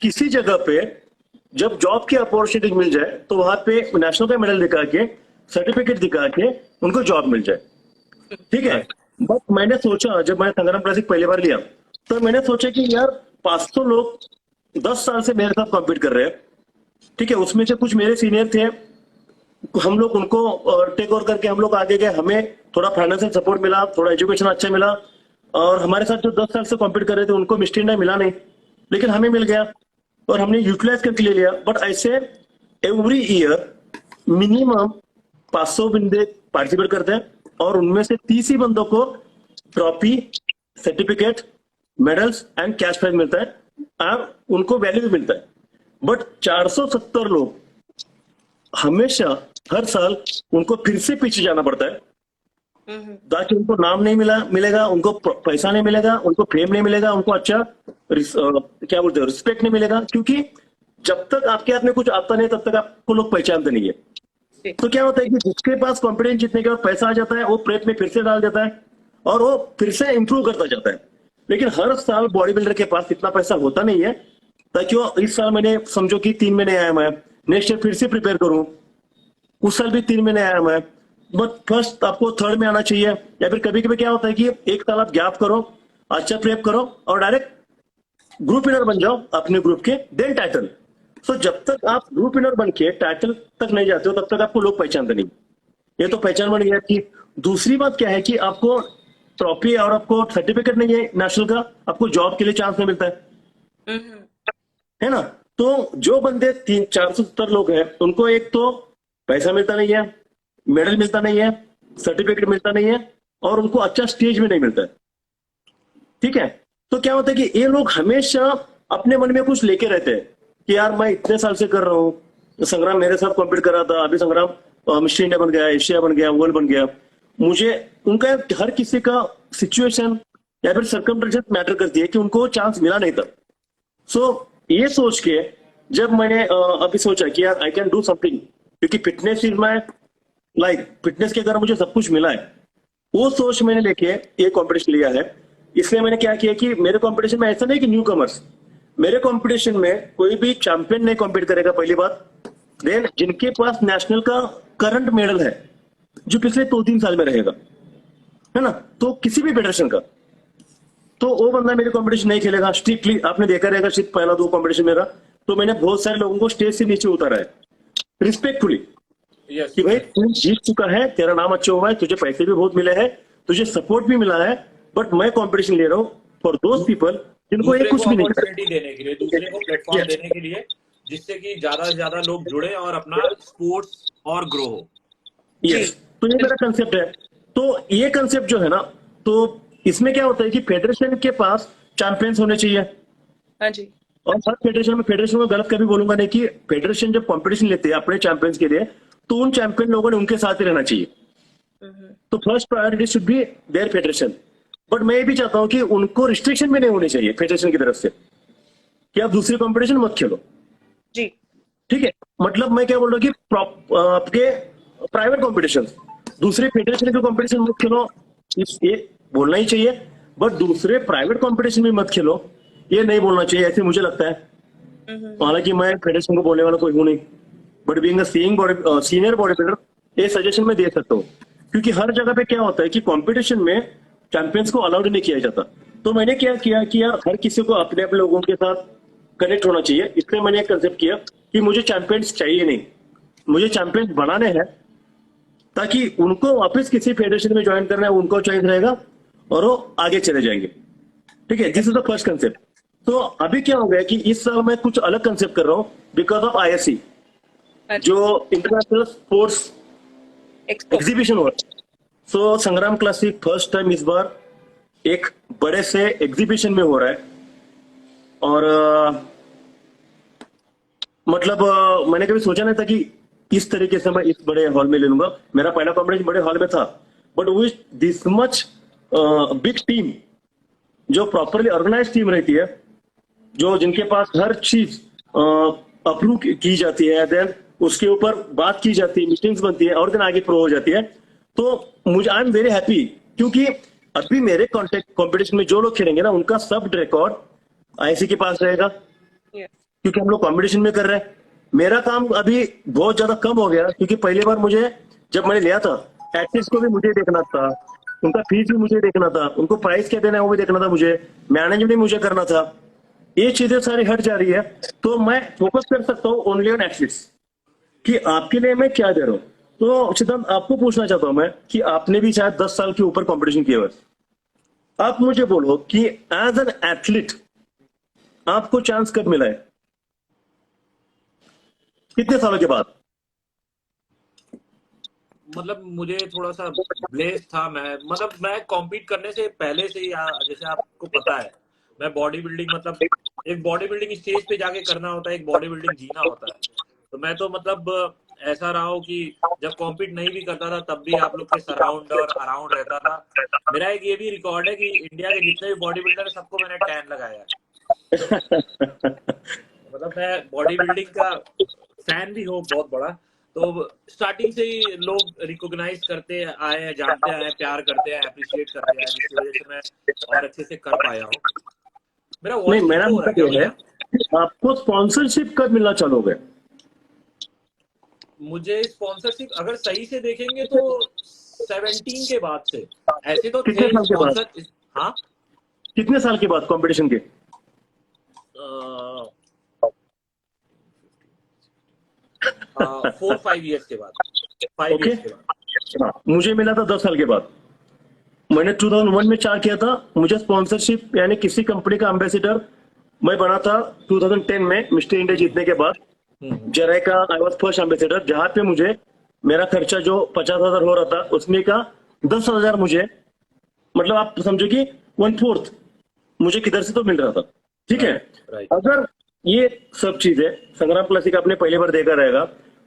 किसी जगह पे जब जॉब की अपॉर्चुनिटी मिल जाए तो वहां पे नेशनल का मेडल दिखा के सर्टिफिकेट दिखा के उनको जॉब मिल जाए, ठीक है। बट मैंने सोचा जब मैंने संग्राम क्लासिक पहली बार लिया तो मैंने सोचा कि यार 500 लोग 10 साल से मेरे साथ कॉम्पीट कर रहे हैं, ठीक है, उसमें से कुछ मेरे सीनियर थे, हम लोग उनको टेक ओवर करके हम लोग आगे गए, हमें थोड़ा फाइनेंशियल सपोर्ट मिला, थोड़ा एजुकेशन अच्छा मिला। और हमारे साथ जो 10 साल से कॉम्पीट कर रहे थे उनको मिस्टर इंडिया मिला नहीं, लेकिन हमें मिल गया और हमने यूटिलाइज करके ले लिया। बट ऐसे एवरी ईयर मिनिमम 500 बंदे पार्टिसिपेट करते हैं और उनमें से 30 ही बंदों को trophy, certificate, medals and cash prize मिलता है और उनको वैल्यू भी मिलता है। बट 470 लोग हमेशा हर साल उनको फिर से पीछे जाना पड़ता है ताकि उनको नाम नहीं मिलेगा, उनको पैसा नहीं मिलेगा, उनको फेम नहीं मिलेगा, उनको अच्छा क्या बोलते हैं रिस्पेक्ट नहीं मिलेगा, क्योंकि जब तक आपके हाथ में कुछ आता नहीं तब तक आपको लोग पहचानते नहीं है। तो क्या होता है कि जिसके पास कॉन्फिडेंस जीतने के बाद पैसा आ जाता है वो प्रेप में फिर से डाल देता है और वो फिर से इंप्रूव करता जाता है। लेकिन हर साल बॉडी बिल्डर के पास इतना पैसा होता नहीं है ताकि वो इस साल मैंने समझो कि 3 महीने आया मैं, नेक्स्ट ईयर फिर से प्रिपेयर करूं, उस साल भी 3 महीने आया मैं, बट फर्स्ट आपको 3rd में आना चाहिए। या फिर कभी कभी क्या होता है कि एक साल आप गैप करो, अच्छा प्रेप करो और डायरेक्ट ग्रुप विनर बन जाओ अपने ग्रुप के, देन टाइटल। सो जब तक आप ग्रुप विनर बन के टाइटल तक नहीं जाते हो तब तक आपको लोग पहचानते नहीं। ये तो पहचान बन गया कि दूसरी बात क्या है कि आपको ट्रॉफी और आपको सर्टिफिकेट नहीं है नेशनल का, आपको जॉब के लिए चांस नहीं मिलता है ना। तो जो बंदे 470 लोग हैं उनको एक तो पैसा मिलता नहीं है, मेडल मिलता नहीं है, सर्टिफिकेट मिलता नहीं है और उनको अच्छा स्टेज में नहीं मिलता है, ठीक है। तो क्या होता है कि ये लोग हमेशा अपने मन में कुछ लेके रहते हैं कि यार मैं इतने साल से कर रहा हूँ, संग्राम मेरे साथ कॉम्पीट कर रहा था, अभी संग्राम मिस्टर इंडिया बन गया, एशिया बन गया, वर्ल्ड बन गया। मुझे उनका हर किसी का सिचुएशन या फिर सर्कमस्टेंसेस मैटर करती है कि उनको चांस मिला नहीं था। सो ये सोच के जब मैंने अभी सोचा कि यार आई कैन डू समथिंग, क्योंकि fitness is my life, fitness के द्वारा मुझे सब कुछ मिला है, वो सोच मैंने लेके ये कॉम्पिटिशन लिया है। इसलिए मैंने क्या किया कि मेरे कॉम्पिटिशन में ऐसा नहीं कि न्यू कमर्स, मेरे कॉम्पिटिशन में कोई भी चैंपियन नहीं कॉम्पीट करेगा पहली बात। देन जिनके पास नेशनल का करंट मेडल है जो पिछले 2-3 साल में रहेगा, है ना, तो किसी भी फेडरेशन का, तो वो बंदा मेरे कंपटीशन नहीं खेलेगा स्ट्रिक्टली। आपने देखा रहेगा सिर्फ पहला 2 कंपटीशन मेरा, तो मैंने बहुत सारे लोगों को स्टेज से नीचे उतारा है रिस्पेक्टफुली, यस कि भाई तू जीत चुका है, तेरा नाम अच्छा हुआ है, तुझे पैसे भी बहुत मिले हैं, तुझे सपोर्ट भी मिला है, बट मैं कंपटीशन ले रहा हूँ फॉर दोज पीपल जिनको ये कुछ भी नहीं करता। अपॉर्चुनिटी देने के लिए, दूसरे को प्लेटफॉर्म Yes. देने के लिए, जिससे कि ज्यादा से ज्यादा लोग जुड़े और अपना स्पोर्ट्स और ग्रो हो। यस, तो ये मेरा कंसेप्ट है। तो ये कंसेप्ट जो है ना, तो इसमें क्या होता है कि फेडरेशन के पास चैंपियंस होने चाहिए, हाँ जी, और हर फेडरेशन को गलत कभी बोलूंगा नहीं कि फेडरेशन जब कंपटीशन लेते हैं अपने चैंपियंस के लिए, तो उन चैंपियन लोगों ने उनके साथ ही रहना चाहिए। तो first priority should be their federation. But मैं ये भी चाहता हूं कि उनको रिस्ट्रिक्शन भी नहीं होनी चाहिए फेडरेशन की तरफ से कि आप दूसरी कंपटीशन मत खेलो, जी, ठीक है। मतलब मैं क्या बोल रहा हूँ कि आपके प्राइवेट कंपटीशन, दूसरे फेडरेशन के कंपटीशन मत खेलो, ये बोलना ही चाहिए। बट दूसरे प्राइवेट कंपटीशन में मत खेलो, ये नहीं बोलना चाहिए, ऐसे मुझे लगता है। हालांकि मैं फेडरेशन को बोलने वाला कोई हूं नहीं, but being a senior body builder ये सजेशन मैं दे सकता हूँ। क्योंकि हर जगह पे क्या होता है कि कंपटीशन में चैंपियंस को अलाउड नहीं किया जाता। तो मैंने क्या किया कि यार हर किसी को अपने अपने लोगों के साथ कनेक्ट होना चाहिए, इसलिए मैंने एक कंसेप्ट किया कि मुझे चैंपियंस चाहिए नहीं, मुझे चैंपियंस बनाने हैं, ताकि उनको वापस किसी फेडरेशन में ज्वाइन करना है, उनको चॉइस रहेगा और वो आगे चले जाएंगे, ठीक है। This is the first concept. तो अभी क्या हो गया कि इस साल मैं कुछ अलग कंसेप्ट कर रहा हूँ बिकॉज ऑफ ISC, जो इंटरनेशनल स्पोर्ट्स एक्सपो, एग्जीबिशन हो रहा है। सो संग्राम क्लासिक फर्स्ट टाइम इस बार एक बड़े से एग्जीबिशन में हो रहा है। और मैंने कभी सोचा नहीं था कि इस तरीके से मैं इस बड़े हॉल में ले लूंगा। मेरा पहला कॉम्पिटिशन बड़े हॉल में था, but with this much big team, जो प्रॉपरली ऑर्गेनाइज टीम रहती है, जो जिनके पास हर चीज अप्रूव की जाती है, देन उसके ऊपर बात की जाती है, मीटिंग्स बनती है और देन आगे प्रो हो जाती है। तो मुझे आई एम वेरी हैप्पी, क्योंकि अभी मेरे कॉम्पिटिशन में जो लोग खेलेंगे ना, उनका सब रिकॉर्ड ISC के पास रहेगा, क्योंकि हम लोग कॉम्पिटिशन में कर रहे हैं। मेरा काम अभी बहुत ज्यादा कम हो गया, क्योंकि पहली बार मुझे जब मैंने लिया था, एथलीट्स को भी मुझे देखना था, उनका फीस भी मुझे देखना था, उनको प्राइस क्या देना है वो भी देखना था, मुझे मैनेजमेंट भी मुझे करना था। ये चीजें सारी हट जा रही है, तो मैं फोकस कर सकता हूँ ओनली ऑन एथलीट्स कि आपके लिए मैं क्या दे रहा हूँ। तो सिद्धांत, आपको पूछना चाहता हूं मैं कि आपने भी शायद 10 साल के ऊपर कंपटीशन किया हुआ है, आप मुझे बोलो कि एज एन एथलीट आपको चांस कब मिला है, कितने सालों के बाद? मतलब मुझे थोड़ा सा ब्लेस्ड था, मैं कॉम्पीट करने से पहले से ही, जैसे आपको पता है, मैं बॉडी बिल्डिंग, मतलब एक बॉडी बिल्डिंग स्टेज पे जाके करना होता है, एक बॉडी बिल्डिंग जीना होता है। तो मैं तो मतलब ऐसा रहा हूँ कि जब कॉम्पीट नहीं भी करता था तब भी आप लोग के सराउंड और अराउंड रहता था। मेरा एक ये भी रिकॉर्ड है कि इंडिया के जितने भी बॉडी बिल्डर है सबको मैंने टैन लगाया है। मतलब मैं बॉडी बिल्डिंग का फैन भी हूँ बहुत बड़ा। तो स्टार्टिंग से ही लोग रिकॉग्नाइज करते आए हैं, जानते आए हैं, प्यार करते हैं, अप्रिशिएट करते हैं, जिसकी वजह से मैं और अच्छे से कर पाया हूँ। मेरा मतलब ये है, आपको स्पॉन्सरशिप कब मिलना चालू हो गया? मुझे स्पॉन्सरशिप अगर सही से देखेंगे तो 17 के बाद से। ऐसे तो कितने साल के बाद? हाँ, कितने साल के बाद कंपटीशन के? 4-5 ईयर्स के बाद, 5 Okay. ईयर्स के बाद। हाँ, मुझे मिला था 10 साल के बाद। मैंने 2001 में चार किया था। मुझे स्पॉन्सरशिप यानी किसी कंपनी का एम्बेसडर मैं बना था 2010 में मिस्टर इंडिया जीतने के बाद। जराई का आई वॉज फर्स्ट एम्बेसडर, जहां पे मुझे मेरा खर्चा जो 50,000 हो रहा था उसमें का 10,000 मुझे, मतलब आप समझो कि 1/4 मुझे किधर से तो मिल रहा था, ठीक है। Right. अगर ये सब चीजें संग्राम क्लासिक आपने पहली बार देखा रहेगा,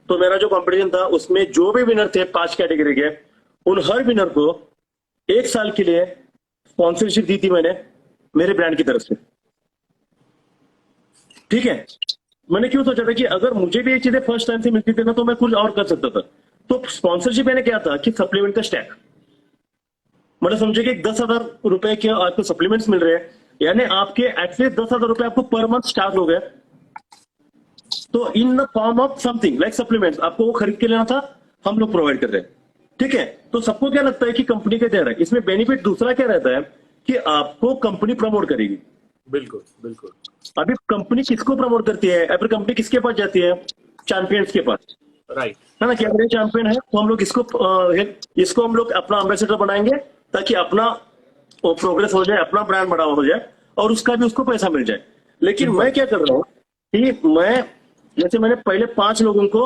तो मेरा जो कंपटीशन था उसमें जो भी विनर थे 5 कैटेगरी के, उन हर विनर को 1 साल के लिए स्पॉन्सरशिप दी थी मैंने मेरे ब्रांड की तरफ से, ठीक है। मैंने क्यों सोचा था कि अगर मुझे भी ये चीजें फर्स्ट टाइम से मिलती थी ना, तो मैं कुछ और कर सकता था। तो स्पॉन्सरशिप मैंने क्या था कि सप्लीमेंट का स्टैक, मतलब समझे कि 10,000 रुपए के आपको सप्लीमेंट्स मिल रहे हैं, यानी आपके एटलीस्ट 10,000 रुपए आपको पर मंथ स्टार्ट हो गए। तो in the form of something like supplements आपको वो खरीद के लेना था, हम लोग प्रोवाइड कर रहे हैं, ठीक है। तो सबको क्या लगता है कि कंपनी के दे रहा है, इसमें बेनिफिट दूसरा क्या रहता है कि आपको कंपनी प्रमोट करेगी। बिल्कुल बिल्कुल। अभी कंपनी किसको प्रमोट करती है, अभी कंपनी किसके पास जाती है, चैंपियंस के पास, राइट। है ना। कि अगर ये चैंपियन है तो हम लोग इसको हम लोग अपना एम्बेसडर बनाएंगे, ताकि अपना प्रोग्रेस हो जाए, अपना ब्रांड बढ़ावा हो जाए, और उसका भी उसको पैसा मिल जाए। लेकिन मैं क्या कर रहा हूँ कि जैसे मैंने पहले 5 लोगों को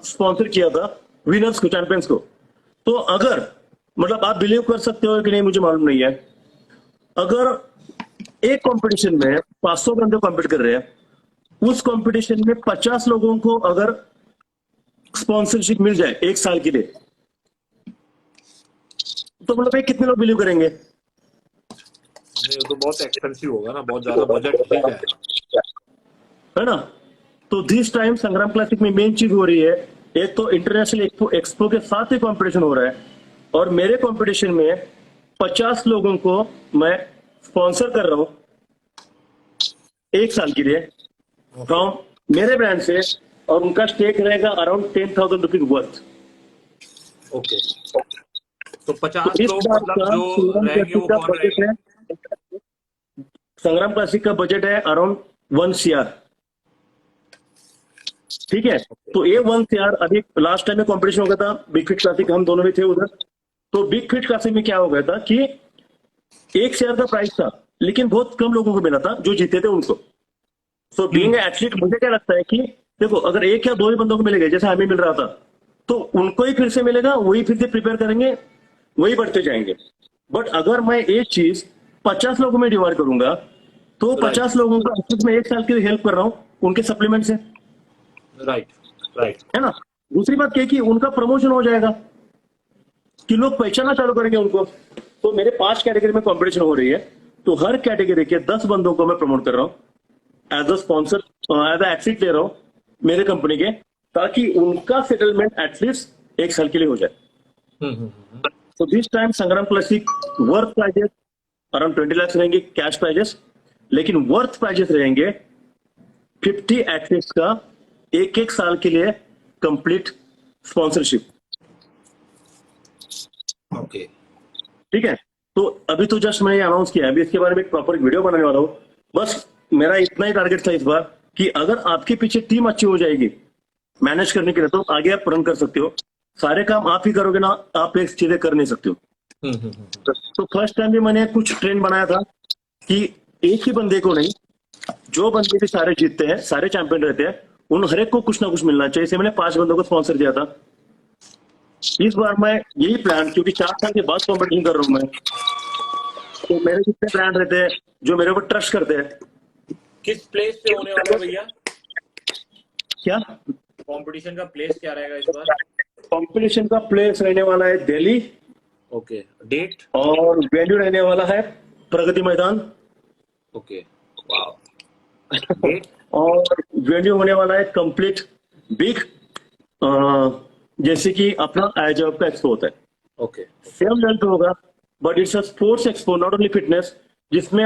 स्पॉन्सर किया था, विनर्स को, चैंपियंस को। तो अगर मतलब आप बिलीव कर सकते हो कि नहीं मुझे मालूम नहीं है, अगर एक कंपटीशन में 500 बंदे कॉम्पीट कर रहे हैं, उस कंपटीशन में 50 लोगों को अगर स्पॉन्सरशिप मिल जाए 1 साल के लिए, तो मतलब कितने लोग बिलीव करेंगे? नहीं, वो तो बहुत एक्सपेंसिव होगा ना, बहुत ज्यादा बजट हिल जाएगा, है ना। तो दिस टाइम संग्राम क्लासिक में मेन चीज हो रही है, एक तो इंटरनेशनल एक्सपो के साथ ही कंपटीशन हो रहा है, और मेरे कंपटीशन में 50 लोगों को मैं स्पॉन्सर कर रहा हूं 1 साल के लिए फ्रॉम मेरे ब्रांड से, और उनका स्टेक रहेगा अराउंड 10,000 रुपीज वर्थ। ओके। तो 50 तो इस लोग बार मतलब का जो संग्राम रहेंगे वो क्लासिक का कौन बजट रहेंगे? है, संग्राम क्लासिक का बजट है अराउंड 1 CR। ठीक है। तो ये 1 CR अभी लास्ट टाइम में कॉम्पिटिशन हो गया था बिग फिट क्लासिक, हम दोनों भी थे उधर। तो बिग फिट क्लासिक में क्या हो गया था कि 1 CR का प्राइस था, लेकिन बहुत कम लोगों को मिला था जो जीते थे उनको। सो बीइंग एथलीट मुझे क्या लगता है कि देखो, अगर 1 या 2 ही बंदों को मिलेगा, जैसे हमें मिल रहा था, तो उनको ही फिर से मिलेगा, वही फिर से प्रिपेयर करेंगे, वही बढ़ते जाएंगे। बट अगर मैं एक चीज 50 लोगों में डिवाइड करूंगा, तो 50 लोगों को एक्चुअली मैं 1 साल के लिए हेल्प कर रहा हूं उनके सप्लीमेंट से, राइट राइट। है ना। दूसरी बात क्या है कि उनका प्रमोशन हो जाएगा, कि लोग पहचानना चालू करेंगे उनको। तो मेरे 5 कैटेगरी में कंपटीशन हो रही है, तो हर कैटेगरी के 10 बंदों को मैं प्रमोट कर रहा हूं as a sponsor, as a athlete ले रहा हूं मेरे कंपनी के, ताकि उनका सेटलमेंट एटलीस्ट 1 साल के लिए हो जाए। So this time Sangram classic worth prizes around 20 lakh रहेंगे कैश प्राइजेस, लेकिन वर्थ प्राइजेस रहेंगे 50 एथलीट्स का 1-1 साल के लिए कंप्लीट स्पॉन्सरशिप। ओके। ठीक है। तो अभी तो जस्ट मैंने अनाउंस किया है, अभी इसके बारे में एक प्रॉपर वीडियो बनाने वाला हूं। बस मेरा इतना ही टारगेट था इस बार, कि अगर आपके पीछे टीम अच्छी हो जाएगी मैनेज करने के लिए, तो आगे आप रन कर सकते हो। सारे काम आप ही करोगे ना, आप एक चीजें कर नहीं सकते हो। तो फर्स्ट टाइम भी मैंने कुछ ट्रेंड बनाया था कि एक ही बंदे को नहीं, जो बंदे भी सारे जीतते हैं, सारे चैंपियन रहते हैं, उन हर एक को कुछ ना कुछ मिलना चाहिए। इसलिए मैंने 5 बंदों को स्पॉन्सर किया था। इस बार मैं यही प्लान, क्योंकि 4 साल के बाद कॉम्पिटिशन कर रहा हूं मैं, तो मेरे जितने ब्रांड रहते हैं जो मेरे ऊपर ट्रस्ट करते हैं। किस प्लेस पे होने वाला है भैया? क्या कंपटीशन का प्लेस क्या रहेगा इस बार? कंपटीशन का प्लेस रहने वाला है दिल्ली, ओके। डेट? और वेन्यू रहने वाला है Pragati Maidan. Okay. Wow. Date? और वेन्यू होने वाला है कंप्लीट बिग, जैसे कि अपना एजॉब का एक्सपो होता है, ओके। सेम लेवल पे होगा। But it's a sports expo, not only fitness, जिसमें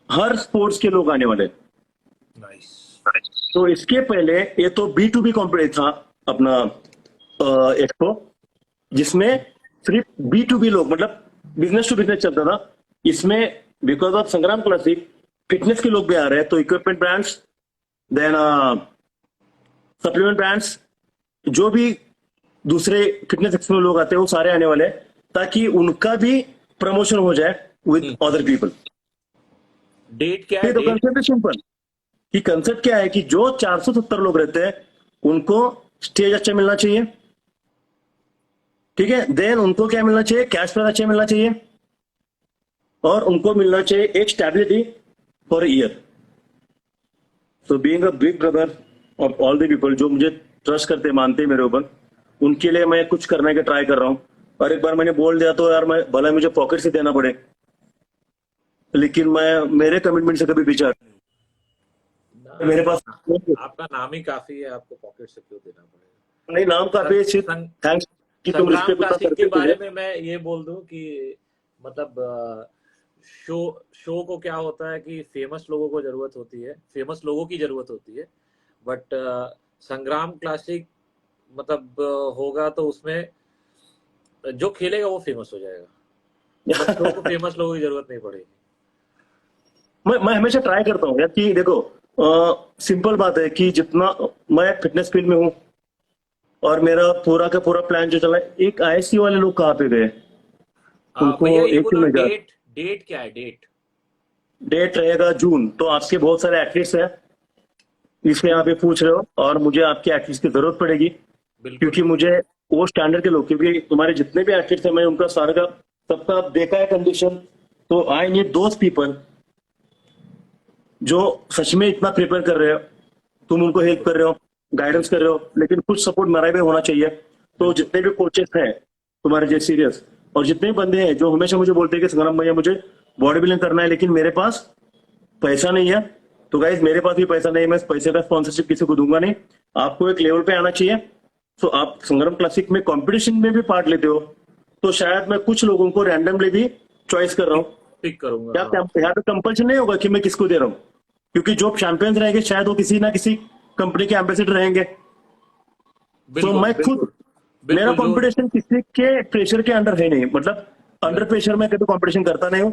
हर स्पोर्ट्स के लोग आने वाले हैं। नाइस। तो इसके पहले ये तो B2B कॉम्पिटिशन था अपना एक्सपो, जिसमें सिर्फ B2B लोग, मतलब बिजनेस टू बिजनेस चलता था। इसमें because of Sangram classic fitness के लोग भी आ रहे हैं, तो equipment brands, then supplement brands, जो भी दूसरे फिटनेस एक्सपो में लोग आते हैं वो सारे आने वाले हैं, ताकि उनका भी प्रमोशन हो जाए विद अदर पीपल। डेट क्या है? तो डेट? कंसेप्ट सिंपल, कि कंसेप्ट क्या है कि जो 470 लोग रहते हैं उनको स्टेज अच्छा मिलना चाहिए। ठीक है। देन उनको क्या मिलना चाहिए, कैश प्राइज अच्छा मिलना चाहिए, और उनको मिलना चाहिए एक stability for year. So being a big brother of all the people जो मुझे ट्रस्ट करते मानते हैं मेरे ऊपर, उनके लिए मैं कुछ करने का ट्राई कर रहा हूं। और एक बार मैंने बोल दिया तो यार, मैं भले मुझे पॉकेट से देना पड़े, लेकिन मैं मेरे कमिटमेंट से कभी पीछे मेरे पास आपका नाम ही काफी है, आपको पॉकेट से क्यों देना पड़ेगा? नहीं, नाम काफी है, थैंक्स कि तुम संग्राम रिस्पेक्ट उतना क्लासिक करते के हो बारे मुझे। में मैं ये बोल दूं कि मतलब शो को क्या होता है कि फेमस लोगों को जरूरत होती है, फेमस लोगों की जरूरत होती है। बट संग्राम क्लासिक मतलब होगा तो उसमें जो खेलेगा वो फेमस हो जाएगा। बच्चों को फेमस लोगों की जरूरत नहीं पड़ेगी। मैं हमेशा ट्राई करता हूँ यार कि देखो, सिंपल बात है कि जितना मैं फिटनेस फील्ड में हूँ और मेरा पूरा का पूरा प्लान जो चला है, एक आईएससी वाले लोग कहाँ पे गए? उनको भैया ये एक ही बोलो, में जा, डेट डेट क्या है, डेट? डेट रहेगा जून। तो आपके बहुत सारे एथलीट्स हैं इसलिए आप ये पूछ रहे हो, और मुझे आपके एथलीट्स की जरूरत पड़ेगी बिल्कुल। क्योंकि मुझे वो स्टैंडर्ड के लोग, क्योंकि तुम्हारे जितने भी एथलीट्स हैं मैं उनका सारा का सबका देखा है कंडीशन। तो आई नीड दोज पीपल जो सच में इतना प्रिपेयर कर रहे हो, तुम उनको हेल्प कर रहे हो, गाइडेंस कर रहे हो, लेकिन कुछ सपोर्ट मेरा भी होना चाहिए। तो जितने भी कोचेस हैं तुम्हारे जैसे सीरियस, और जितने भी बंदे हैं जो हमेशा मुझे बोलते हैं कि संग्राम भैया मुझे बॉडी बिल्डिंग करना है लेकिन मेरे पास पैसा नहीं है, तो गाइज मेरे पास भी पैसा नहीं है, मैं इस पैसे का स्पॉन्सरशिप किसी को दूंगा नहीं। आपको एक लेवल पे आना चाहिए। तो आप संग्राम क्लासिक में कंपटीशन में भी पार्ट लेते हो, तो शायद मैं कुछ लोगों को रैंडमली भी चॉइस कर रहा हूँ। पिक करूंगा, हाँ। यहाँ पे कंपल्शन नहीं होगा कि मैं किसको दे रहा हूँ, क्योंकि जो चैंपियंस रहेंगे शायद वो किसी ना किसी कंपनी के एम्बेसडर रहेंगे। तो बिल्कुल मैं खुद, बिल्कुल मेरा बिल्कुल। जो कंपटीशन किसी के प्रेशर के अंडर है नहीं, मतलब अंडर प्रेशर में कभी कंपटीशन करता नहीं हूँ।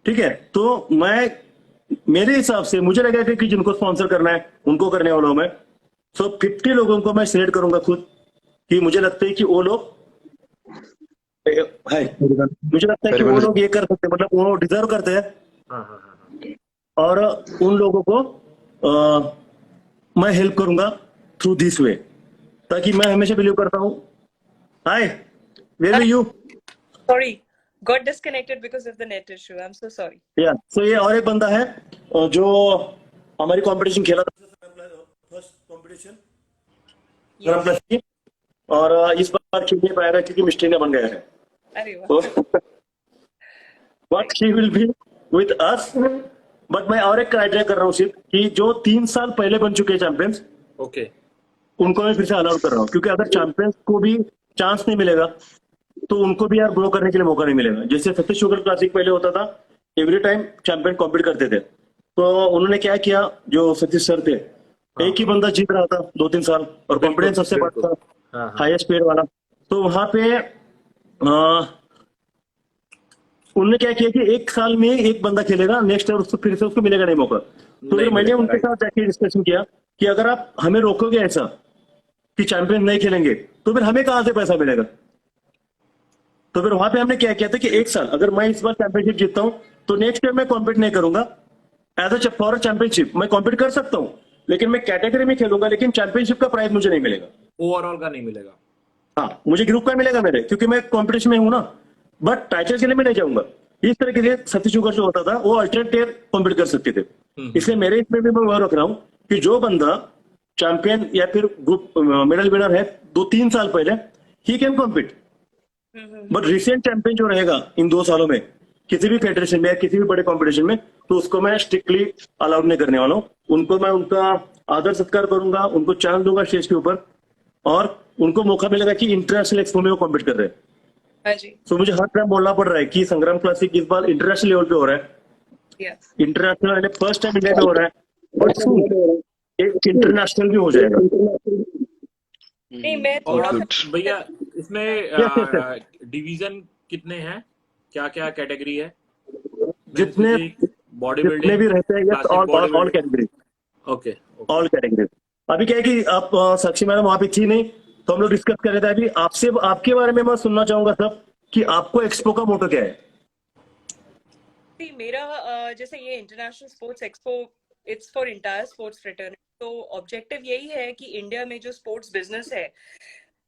ठीक है, तो मैं मेरे हिसाब से मुझे लगा कि जिनको स्पॉन्सर करना है उनको करने वाला हूं मैं। सो 50 लोगों को मैं सिलेक्ट करूंगा खुद, कि मुझे लगता है कि वो लोग है, मुझे लगता है कि वो लोग ये कर सकते हैं, मतलब वो डिजर्व करते हैं। हाँ हाँ हाँ हाँ। और उन लोगों को मैं हेल्प करूंगा थ्रू दिस वे, ताकि मैं हमेशा बिलीव करता हूँ। Hi, where are you? Sorry, got disconnected because of the net issue. I'm so sorry. या सो ये और एक बंदा है जो हमारी कंपटीशन खेला था, फर्स्ट कंपटीशन Yes. प्लस की, और इस बार खेल नहीं पाएगा क्योंकि मिस्टेक ने बन गया है। अरे वाह। तो but he will be with us. But मैं और एक क्राइटेरिया कर रहा हूँ सिर्फ कि जो 3 साल पहले बन चुके हैं चैंपियंस, ओके। उनको मैं फिर से अलाउड कर रहा हूँ, क्योंकि अगर चैंपियंस को भी चांस नहीं मिलेगा तो उनको भी यार ग्रो करने के लिए मौका नहीं मिलेगा। जैसे सतीश शुगर क्लासिक पहले होता था, एवरी टाइम चैंपियन कॉम्पीट करते थे, तो उन्होंने क्या किया, जो सतीश सर थे, एक ही बंदा जीत रहा था 2-3 साल, और कॉन्फिडेंस सबसे बड़ा था, हाँ हाँ। हाईएस्ट पेड वाला। तो वहां पे उन्होंने क्या किया कि 1 साल में एक बंदा खेलेगा, नेक्स्ट ईयर उसको फिर से उसको मिलेगा नहीं मौका। तो नहीं फिर मैंने मिलेगा, उनके राइट। साथ जाके डिस्कशन किया कि अगर आप हमें रोकोगे ऐसा कि चैंपियन नहीं खेलेंगे, तो फिर हमें कहां से पैसा मिलेगा? तो फिर वहां पे हमने क्या किया था कि 1 साल, अगर मैं इस बार चैंपियनशिप जीतता हूं तो नेक्स्ट ईयर मैं कॉम्पीट नहीं करूंगा एज अ फॉर चैंपियनशिप। मैं कॉम्पीट कर सकता हूं लेकिन मैं कैटेगरी में खेलूंगा, लेकिन चैंपियनशिप का प्राइज मुझे नहीं मिलेगा। ओवरऑल का नहीं मिलेगा। हाँ, मुझे ग्रुप का मिलेगा मेरे, क्योंकि मैं कॉम्पिटिशन में हूं ना, बट टाइटल के लिए मैं नहीं जाऊंगा। इस तरीके से सतीश शुगर जो होता था वो अल्टरनेट ईयर कॉम्पीट कर सकते थे। इसलिए मेरे इसमें भी मैं वह रख रहा हूँ कि जो बंदा चैंपियन या फिर ग्रुप मेडल विनर है 2-3 साल पहले, he can compete. But recent champion जो रहेगा इन 2 सालों में किसी भी फेडरेशन में या किसी भी बड़े कंपटीशन में, तो उसको मैं स्ट्रिक्टली अलाउड नहीं करने वाला हूँ। उनको मैं उनका आदर सत्कार करूंगा, उनको चांस दूंगा स्टेज के ऊपर, और उनको मौका मिलेगा कि इंटरनेशनल एक्सपो में वो कॉम्पीट कर रहे हैं। हाँ जी। तो मुझे हर टाइम बोलना पड़ रहा है कि संग्राम क्लासिक इस बार इंटरनेशनल लेवल पे हो रहा है, Yes. International first time India में हो रहा है, और सून इंटरनेशनल भी हो जाएगा। नहीं, मैं थोड़ा और सा भैया इसमें Yes, yes, yes. डिवीजन कितने हैं, क्या क्या कैटेगरी है? जितने बॉडी जितने भी बिल्डिंग, रहते हैं, classic all body all building. Category, okay all category. अभी क्या है कि आप साक्षी मैडम वहां पे थी नहीं, तो हम लोग डिस्कस कर रहे थे। अभी आपसे आपके बारे में मैं सुनना चाहूंगा सब, कि आपको एक्सपो का मोटो क्या है? See, मेरा जैसे ये international sports expo, it's for entire sports fraternity. तो ऑब्जेक्टिव यही है कि इंडिया में जो स्पोर्ट्स बिजनेस है,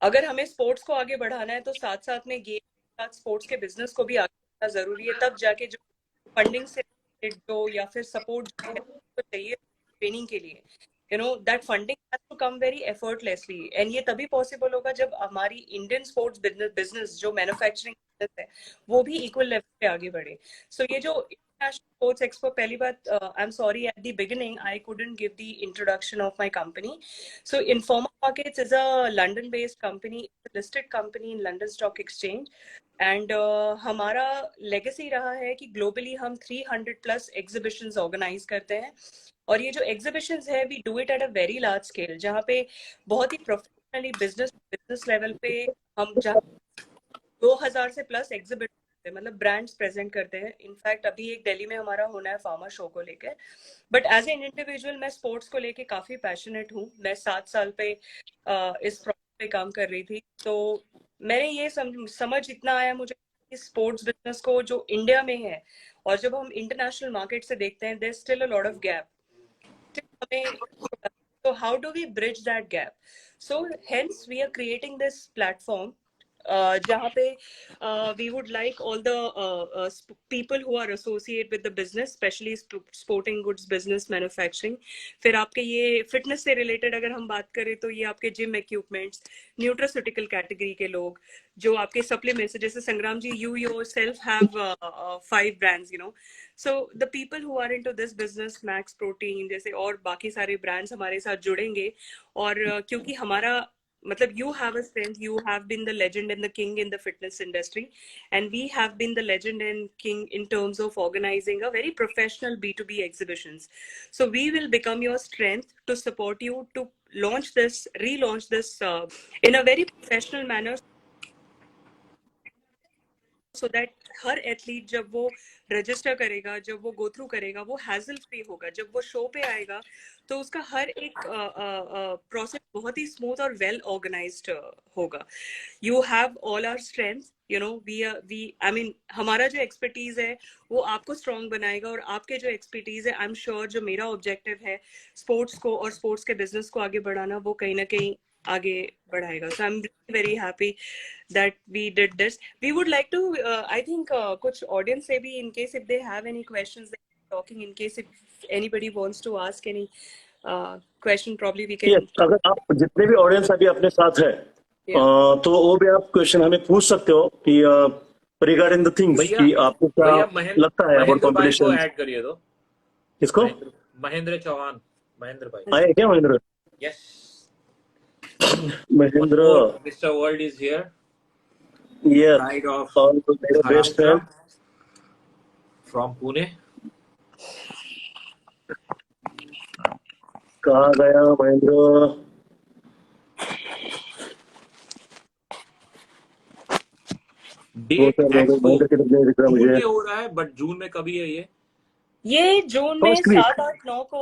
अगर हमें स्पोर्ट्स को आगे बढ़ाना है तो साथ साथ में गेम के साथ स्पोर्ट्स के बिजनेस को भी आगे बढ़ाना जरूरी है। तब जाके जो फंडिंग से जो या फिर सपोर्ट जो है तो चाहिए ट्रेनिंग के लिए, that funding has to come very effortlessly, and ये तभी पॉसिबल होगा जब हमारी इंडियन स्पोर्ट्स बिजनेस जो मैन्युफैक्चरिंग बिजनेस है वो भी इक्वल लेवल पे आगे बढ़े। सो ये जो इंटरनेशनल स्पोर्ट्स एक्सपो, पहली बात, I am sorry at the beginning I couldn't give the introduction of my company. So Informa Markets is a London-based company, a listed company in London Stock Exchange, and हमारा legacy रहा है कि globally हम 300+ exhibitions organize करते हैं, और ये जो exhibitions है we do it at a very large scale, जहाँ पे बहुत ही professionally business level पे हम जहाँ 2000 से प्लस एग्जिबिट करते हैं, मतलब ब्रांड्स प्रेजेंट करते हैं। इनफैक्ट अभी एक दिल्ली में हमारा होना है फार्मा शो को लेकर। बट एज एन इंडिविजुअल मैं स्पोर्ट्स को लेके काफी पैशनेट हूँ। मैं 7 साल पे इस प्रोजेक्ट पे काम कर रही थी, तो मैंने ये समझ इतना आया मुझे कि स्पोर्ट्स बिजनेस को जो इंडिया में है और जब हम इंटरनेशनल मार्केट से देखते हैं, there still a lot of gap. So how do we bridge that gap? So hence we are creating this platform जहाँ पे we would like all the people who are associated with the business, especially sporting goods business manufacturing। फिर आपके ये fitness से related अगर हम बात करें तो ये आपके जिम इक्विपमेंट्स, न्यूट्रास्यूटिकल कैटेगरी के लोग, जो आपके सप्लीमेंट्स, जैसे संग्राम जी you yourself have 5 brands, you know। So the people who are into this business, Max Protein जैसे और बाकी सारे brands हमारे साथ जुड़ेंगे। और क्योंकि हमारा मतलब you have a strength, you have been the legend and the king in the fitness industry, and we have been the legend and king in terms of organizing a very professional B2B exhibitions. So we will become your strength to support you to launch this, relaunch this in a very professional manner, so that her athlete जब वो register करेगा, जब वो go through करेगा, वो hassle free होगा। जब वो शो पे आएगा तो उसका हर एक प्रोसेस बहुत ही स्मूथ और वेल ऑर्गेनाइज्ड होगा। You have all our strength, you know, we I mean हमारा जो एक्सपर्टीज है वो आपको स्ट्रॉन्ग बनाएगा, और आपके जो एक्सपर्टीज है, आई एम श्योर जो मेरा ऑब्जेक्टिव है स्पोर्ट्स को और स्पोर्ट्स के बिजनेस को आगे बढ़ाना, वो कहीं ना कहीं आगे बढ़ाएगा। So I'm very happy that we did this. We would like to, I think, कुछ audience से भी, in case if they have any questions, they are talking. In case if anybody wants to ask any question, probably we can. Yes, अगर आप जितने भी audience अभी अपने साथ है, तो वो भी आप क्वेश्चन हमें पूछ सकते हो कि रिगार्डिंग द थिंग्स कि आपको क्या लगता है अबाउट कंपटीशन। ऐड करिए तो किसको? महेंद्र चौहान, महेंद्र भाई आए क्या Mahendra? Yes Mahendra, Mr. World is here. yes, Side of best friend from Pune. कहाँ गया महेंद्र? डेट एक्सपो कितने दिख रहा जून मुझे? में हो रहा है, बट जून में कभी है ये जून में First week. 7, 8, 9 को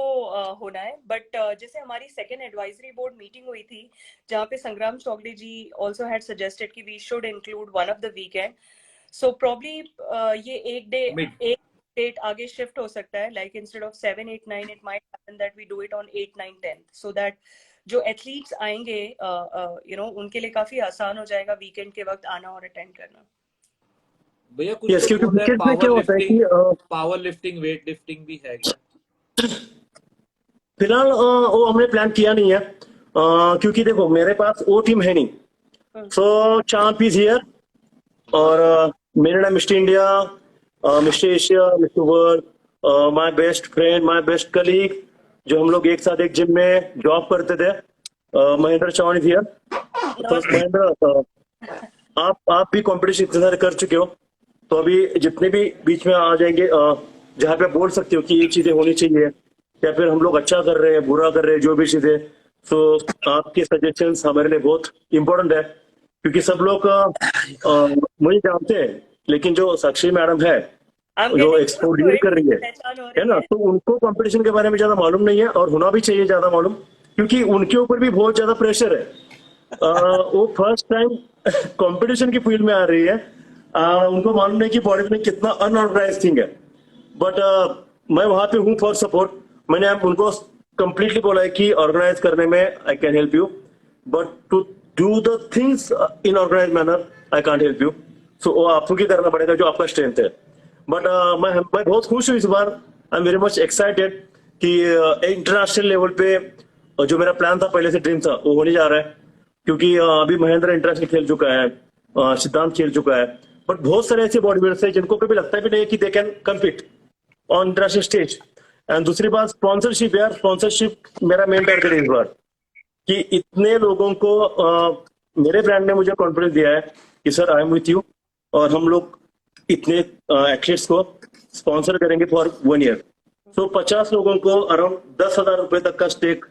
होना है। बट जैसे हमारी सेकेंड एडवाइजरी बोर्ड मीटिंग हुई थी, जहाँ पे Sangram Chougule ji also had suggested कि we should include one of the weekend. So probably ये एक डेट आगे शिफ्ट हो सकता है, like instead of 7, 8, 9 it might happen that we do it on 8, 9, 10, so that जो एथलीट्स आएंगे यू नो उनके लिए काफी आसान हो जाएगा वीकेंड के वक्त आना और अटेंड करना। भैया। कुछ Yes, क्योंकि weekend में क्या होता है कि पावर लिफ्टिंग, वेट लिफ्टिंग भी है क्या? फिलहाल वो हमने प्लान किया नहीं है, क्योंकि देखो मेरे पास वो टीम है नहीं। सो चांप इज हियर, और मेरा नाम mister India, mister Asia, mister world, my best friend, my best colleague, जो हम लोग एक साथ एक जिम में जॉब करते थे, महेंद्र चौहान इज हियर। तो महेंद्र, आप भी कॉम्पिटिशन इतने सारे कर चुके हो, तो अभी जितने भी बीच में आ जाएंगे जहाँ पे बोल सकते हो कि ये चीजें होनी चाहिए, या फिर हम लोग अच्छा कर रहे हैं, बुरा कर रहे हैं, जो भी चीजें, तो आपके सजेशंस हमारे लिए बहुत इंपॉर्टेंट है। क्योंकि सब लोग मुझे जानते हैं, लेकिन जो साक्षी मैडम है जो एक्सपोर्ट डील कर रही है ना, तो उनको कंपटीशन के बारे में ज्यादा मालूम नहीं है, और होना भी चाहिए ज्यादा मालूम, क्योंकि उनके ऊपर भी बहुत ज्यादा प्रेशर है। वो फर्स्ट टाइम कंपटीशन की फील्ड में आ रही है, उनको मालूम नहीं कि बॉडी बिल्डिंग कितना अनऑर्गेनाइज थिंग है। बट मैं वहां पे हूँ फॉर सपोर्ट। मैंने उनको कंप्लीटली बोला है कि ऑर्गेनाइज करने में I can help you, but to do the things in organise manner I can't help you. सो वो आपको ही करना पड़ेगा, जो आपका स्ट्रेंथ है। बट मैं बहुत खुश हूँ इस बार। I am very much excited कि इंटरनेशनल लेवल पे जो मेरा प्लान था, पहले से ड्रीम था, वो होने जा रहा है। क्योंकि अभी महेंद्र इंटरनेशनल खेल चुका है, सिद्धांत खेल चुका है, बट बहुत सारे ऐसे बॉडी बिल्डर्स हैं जिनको कभी लगता भी नहीं कि they can compete on international stage. And दूसरी बात स्पॉन्सरशिप, यार स्पॉन्सरशिप मेरा मेन टारगेट है इस बार, कि इतने लोगों को मेरे ब्रांड ने मुझे कॉन्फिडेंस दिया है कि sir I am with you, और हम लोग इतने एथलीट्स को स्पॉन्सर करेंगे फॉर 1 ईयर। तो 50 लोगों को अराउंड 10,000 रुपए तक का स्टेक,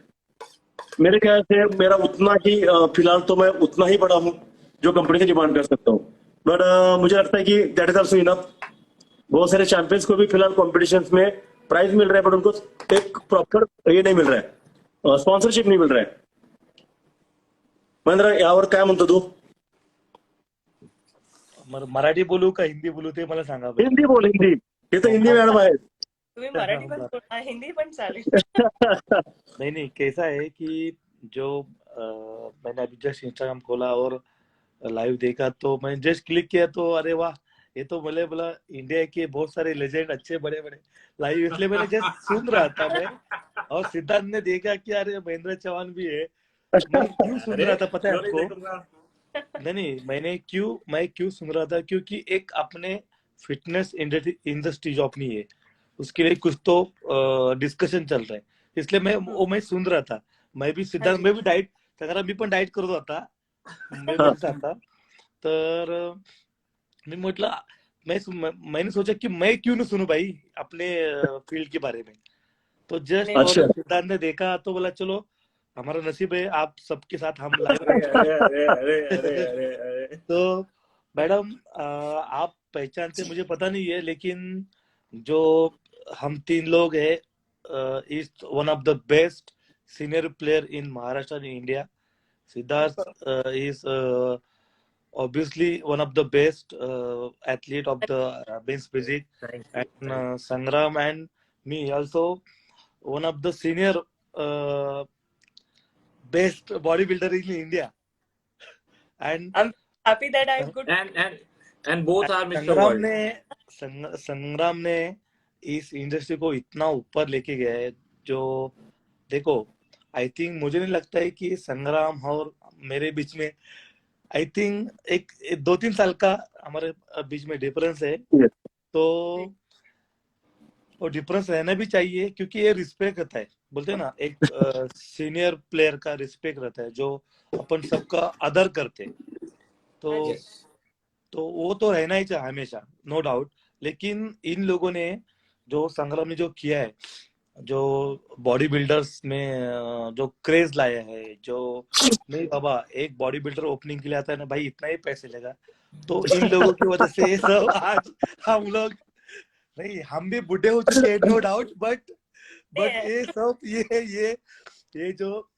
मेरे ख्याल से मेरा उतना ही, फिलहाल तो मैं उतना ही बड़ा हूँ जो कंपनी से डिमांड कर सकता हूँ। बट मुझे लगता है कि दैट इज ऑल्सो इनफ। बहुत सारे चैंपियंस को भी फिलहाल कॉम्पिटिशन में प्राइज मिल रहा है, बट उनको एक प्रॉपर ये नहीं मिल रहा है, स्पॉन्सरशिप नहीं मिल रहा है। महेंद्र, यावर काय म्हणतो तू? मराठी बोलू का हिंदी बोलू ते मला सांगा बरं. हिंदी बोल, हिंदी. हे तर हिंदी मॅडम आहेत. तुम्ही मराठी पण बोला, हिंदी पण चालेल. नहीं कैसा है कि जो मैंने अभी जस्ट इंस्टाग्राम खोला और लाइव देखा तो मैं जस्ट क्लिक किया तो अरे वाह, ये तो बोला इंडिया के बहुत सारे लेजेंड अच्छे बड़े बड़े लाइव, इसलिए मैंने जस्ट सुन रहा था मैं, और सिद्धार्थ ने देखा कि अरे महेंद्र चौहान भी है. मैं क्यों सुन रहा था पता है आपको? नहीं मैं क्यों सुन रहा था, क्योंकि एक अपने फिटनेस इंडस्ट्री जो अपनी है उसके लिए कुछ तो डिस्कशन चल रहा है, इसलिए मैं सुन रहा था. मैं भी सिद्धार्थ, मैं भी डाएट, अगर मी पण डाएट करत होता, तर मी म्हटलं मैंने सोचा कि मैं क्यों नहीं सुनूं भाई अपने फील्ड के बारे में. तो जस्ट अच्छा. सिद्धार्थ ने देखा तो बोला चलो हमारा नसीब है आप सबके साथ हम लाइव. तो मैडम आप पहचान से मुझे पता नहीं है, लेकिन जो हम 3 लोग हैं, is one of the best senior player in Maharashtra and India. Siddharth is obviously one of the best athlete of the men's physique, and Sangram and me also one of the senior best bodybuilder in India. And I'm happy that I'm good. And both are Mr. World. संग्राम ने इस industry को इतना ऊपर लेके गया है, जो देखो आई थिंक, मुझे नहीं लगता है कि संग्राम और मेरे बीच में आई थिंक एक 2-3 साल का हमारे बीच में डिफरेंस है. Yes. तो वो डिफरेंस रहना भी चाहिए, क्योंकि ये रिस्पेक्ट रहता है, बोलते हैं ना एक सीनियर प्लेयर का रिस्पेक्ट रहता है जो अपन सबका आदर करते हैं. तो वो तो रहना ही चाहिए हमेशा, नो डाउट. लेकिन इन लोगों ने जो संग्राम ने जो किया है, जो बॉडी बिल्डर्स में जो क्रेज लाया है, जो नहीं बाबा एक बॉडी बिल्डर ओपनिंग के लिए आता है ना भाई, इतना ही पैसे लेगा, तो इन लोगों की वजह से ये सब आज हम लोग नहीं, हम भी बुढ़े हो चुके हैं नो डाउट, बट ये सब ये जो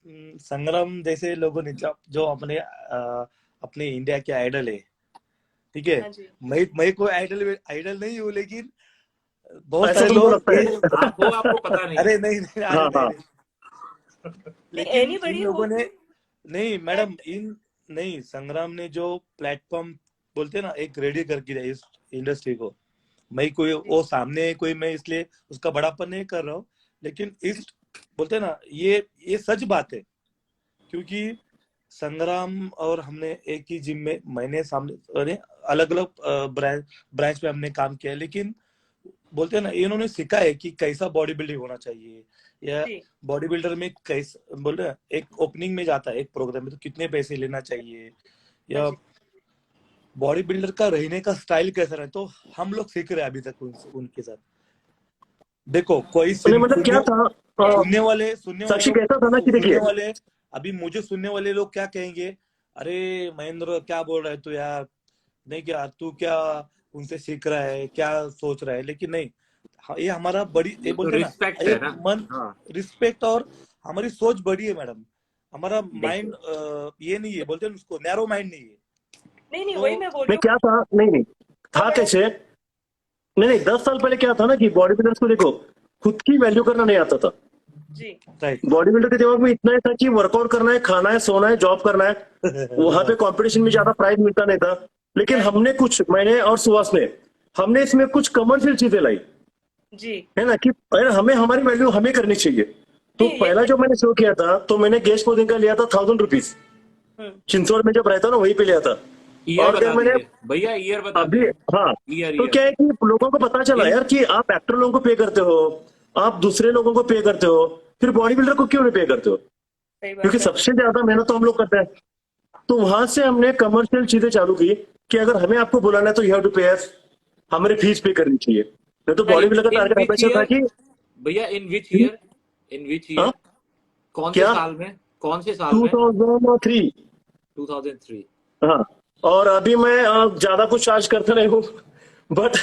संग्राम जैसे लोगों ने जो अपने इंडिया के आइडल है, ठीक है. मैं कोई आइडल नहीं हूँ, लेकिन बहुत सारे लोग आपको पता नहीं. अरे नहीं. लेकिन इन लोगों ने नहीं मैडम, नहीं संग्राम ने जो प्लेटफॉर्म बोलते हैं ना एक रेडी करके दिया इस इंडस्ट्री को. मैं कोई वो सामने कोई मैं इसलिए उसका बड़ापन नहीं कर रहा हूँ, लेकिन इस बोलते हैं ना ये सच बात है, क्योंकि संग्राम और हमने एक ही जिम में मैंने सामने अलग अलग ब्रांच में हमने काम किया, लेकिन बोलते हैं ना इन्होंने सिखा है कि कैसा बॉडी बिल्डिंग होना चाहिए, या बॉडी बिल्डर में कैसा बोलते हैं एक ओपनिंग में जाता है एक प्रोग्राम में तो कितने पैसे लेना चाहिए, या बॉडी बिल्डर का रहने का स्टाइल कैसा रहे. तो हम लोग सीख रहे हैं अभी तक उनके साथ. देखो कोई मतलब क्या था, सुनने वाले कैसा था ना कि देखिए अभी मुझे सुनने वाले लोग क्या कहेंगे, अरे महेंद्र क्या बोल रहा है तू यार, नहीं क्या तू क्या उनसे सीख रहा है, क्या सोच रहा है. लेकिन नहीं, ये हमारा बड़ी ये बोलते हैं ना मन, रिस्पेक्ट और हमारी सोच बड़ी है मैडम. हमारा माइंड ये नहीं है, बोलते हैं उसको नैरो माइंड नहीं है. नहीं वही मैं बोल रही हूँ. क्या था, नहीं था कैसे, नहीं 10 साल पहले क्या था ना कि बॉडी बिल्डर्स को देखो खुद की वैल्यू करना नहीं आता था जी. बॉडी बिल्डर के दिमाग में इतना ही था कि वर्कआउट करना है, खाना है, सोना है, जॉब करना है. वहां पे कंपटीशन में ज्यादा प्राइज मिलता नहीं था. लेकिन हमने कुछ, मैंने और सुहास ने, हमने इसमें कुछ कमर्शियल चीजें लाई जी, है ना, कि हमें हमारी वैल्यू हमें करनी चाहिए. तो पहला जो मैंने शो किया था तो मैंने गेस्ट पोजिंग का लिया था 1000 रुपीज. चिंचवड़ में जब रहता ना वहीं पे लिया था. और जब मैंने भैया ईयर बता अभी, हाँ, तो क्या है कि लोगों को पता चला यार कि आप एक्टर लोगों को पे करते हो, आप दूसरे लोगों को पे करते हो, फिर बॉडी बिल्डर को क्यों नहीं पे करते हो? क्योंकि सबसे ज्यादा मेहनत तो हम लोग करते हैं. तो वहां से हमने कमर्शियल चीजें चालू की कि अगर हमें आपको बुलाना है तो यू हैव टू पे अस, हमारी फीस पे करनी चाहिए. नहीं तो बॉडी बिल्डर का टारगेट हमेशा था कि भैया इन विच ईयर कौन से साल में 2003. 2003. हाँ, और अभी मैं ज्यादा कुछ चार्ज करता नहीं हूँ, बट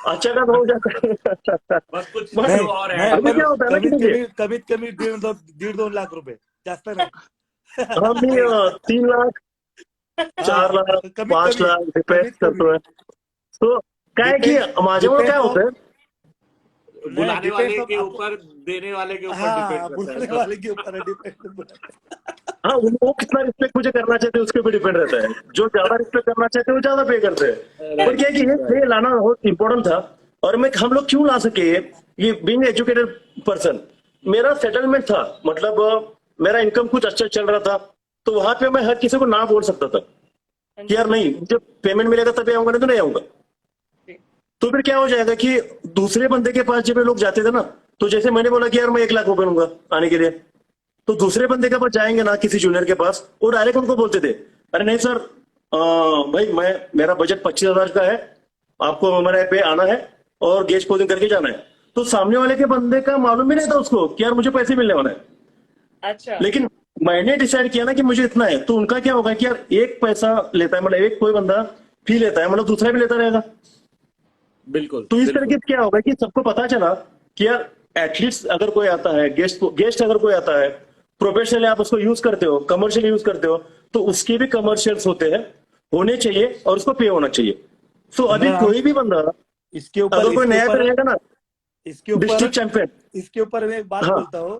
अच्छा खासा हो जाता है। बस कुछ बट नाही और नाही ऐड अभी पण क्या करो. होता है ना कि कमीत देखिए, कमी कमीत कमी 1.5 लाख रुपये, जास्त नाही. हम भी नहीं 3 लाख, हा 4 लाख, कमीत 5 कमी लाख डिपेंड कमीत करतो कमी है. तो काय आहे की डिपेंड्स माझ्यामुळे काय डिपेंड्स ऑफ होतंय, नाही बुलाने वाले डिपेंड्स ऑफ के आपको. ऊपर, देने वाले के ऊपर डिपेंड हाँ करता है बुलाने सब. वाले के ऊपर है डिपेंड. हाँ वो कितना रिस्पेक्ट मुझे करना चाहते हैं उसके ऊपर डिपेंड रहता है. जो ज्यादा रिस्पेक्ट करना चाहते हैं वो ज्यादा पे करते हैं. पर राइट क्या है कि ये राइट. लाना बहुत इंपॉर्टेंट था. और मैं हम लोग क्यों ला सके ये बीइंग एजुकेटेड पर्सन, मेरा सेटलमेंट था, मतलब मेरा इनकम कुछ अच्छा चल रहा था, तो वहां पे मैं हर किसी को ना बोल सकता था हाँ कि जी. यार नहीं, मुझे पेमेंट मिलेगा तभी आऊंगा, नहीं तो नहीं आऊंगा. जी. तो फिर क्या हो जाएगा कि दूसरे बंदे के पास जब ये लोग जाते थे ना, तो जैसे मैंने बोला कि यार मैं 1 लाख रुपए लूंगा आने के लिए, तो दूसरे बंदे के पास जाएंगे ना किसी जूनियर के पास, वो डायरेक्ट उनको बोलते थे अरे नहीं सर, भाई मेरा बजट 25,000 का है, आपको हमारे पे आना है और गेस्ट पोजिंग करके जाना है. तो सामने वाले के बंदे का मालूम ही नहीं था उसको कि यार मुझे पैसे मिलने वाले हैं. अच्छा. लेकिन मैंने डिसाइड किया ना कि मुझे इतना है, तो उनका क्या होगा कि यार एक पैसा लेता है, मतलब एक कोई बंदा फी लेता है, मतलब दूसरा भी लेता रहेगा. बिल्कुल तो इस तरीके बिल्कुल. से क्या होगा कि सबको पता चला कि यार एटलीस्ट अगर कोई आता है, गेस्ट अगर कोई आता है, प्रोफेशनली आप उसको यूज करते हो, कमर्शियल यूज करते हो, तो उसके भी कमर्शियल्स होते हैं, होने चाहिए और उसको पे होना चाहिए. सो अभी संग्राम कोई भी बंदा इसके ऊपर अगर कोई इसके नया पे ऊपर रहेगा ना, इसके ऊपर डिस्ट्रिक्ट चैंपियन, इसके ऊपर मैं एक बात हाँ बोलता हूँ,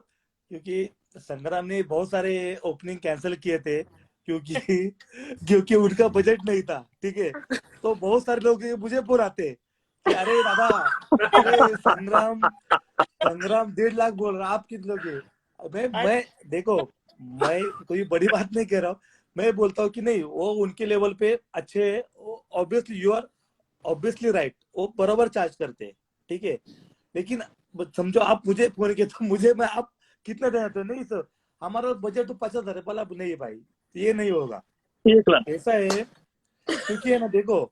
क्योंकि संग्राम ने बहुत सारे ओपनिंग कैंसिल किए थे क्योंकि क्योंकि उनका बजट नहीं था. ठीक है, तो बहुत सारे लोग मुझे बुलाते कि अरे दादा, अरे संग्राम संग्राम 1.5 लाख बोल रहा, आप कितने लोगे. मैं देखो, मैं कोई बड़ी बात नहीं कह रहा हूँ. मैं बोलता हूँ कि नहीं, वो उनके लेवल पे अच्छे, obviously you are obviously right, वो बराबर चार्ज करते हैं. ठीक है, लेकिन समझो आप मुझे फोन किया तो मुझे मैं आप कितना देना तो नहीं सर, हमारा बजट तो 50,000 है. बोला नहीं भाई, ये नहीं होगा. 1 लाख. ऐसा है, क्योंकि है ना देखो,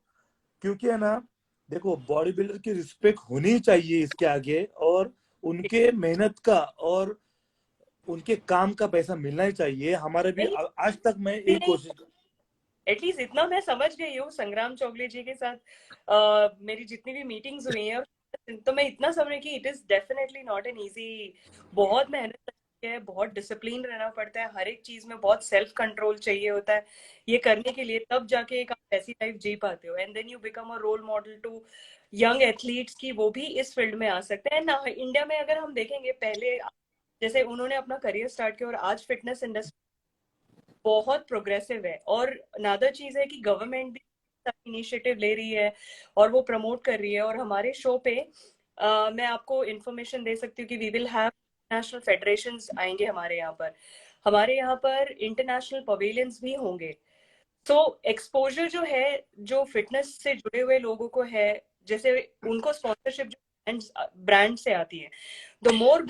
क्योंकि है ना देखो, बॉडी बिल्डर की रिस्पेक्ट होनी चाहिए इसके आगे, और उनके मेहनत का और उनके काम का पैसा मिलना ही चाहिए. हमारे भी नहीं आज तक मैं यही नहीं, कोशिश. एटलीस्ट इतना मैं समझ गई हूँ संग्राम चौगले जी के साथ. मेरी जितनी भी मीटिंग्स हुई हैं, तो मैं इतना समझ कि it is definitely not an easy. बहुत मेहनत लगती है, बहुत डिसिप्लिन रहना पड़ता है, हर एक चीज में बहुत सेल्फ कंट्रोल चाहिए होता है ये करने के लिए. तब जाके एक आप ऐसी लाइफ जी पाते हो, and then you become a role model to young athletes की वो भी इस फील्ड में आ सकते हैं ना. इंडिया में अगर हम देखेंगे, पहले जैसे उन्होंने अपना करियर स्टार्ट किया और आज फिटनेस इंडस्ट्री बहुत प्रोग्रेसिव है. और अनदर चीज है कि गवर्नमेंट भी इनिशिएटिव ले रही है और वो प्रमोट कर रही है. और हमारे शो पे मैं आपको इंफॉर्मेशन दे सकती हूँ कि we will have national federations आएंगे हमारे यहाँ पर. हमारे यहाँ पर इंटरनेशनल पवेलियंस भी होंगे. तो एक्सपोजर जो है, जो फिटनेस से जुड़े हुए लोगों को है, जैसे उनको स्पॉन्सरशिप जो ब्रांड से आती है, the more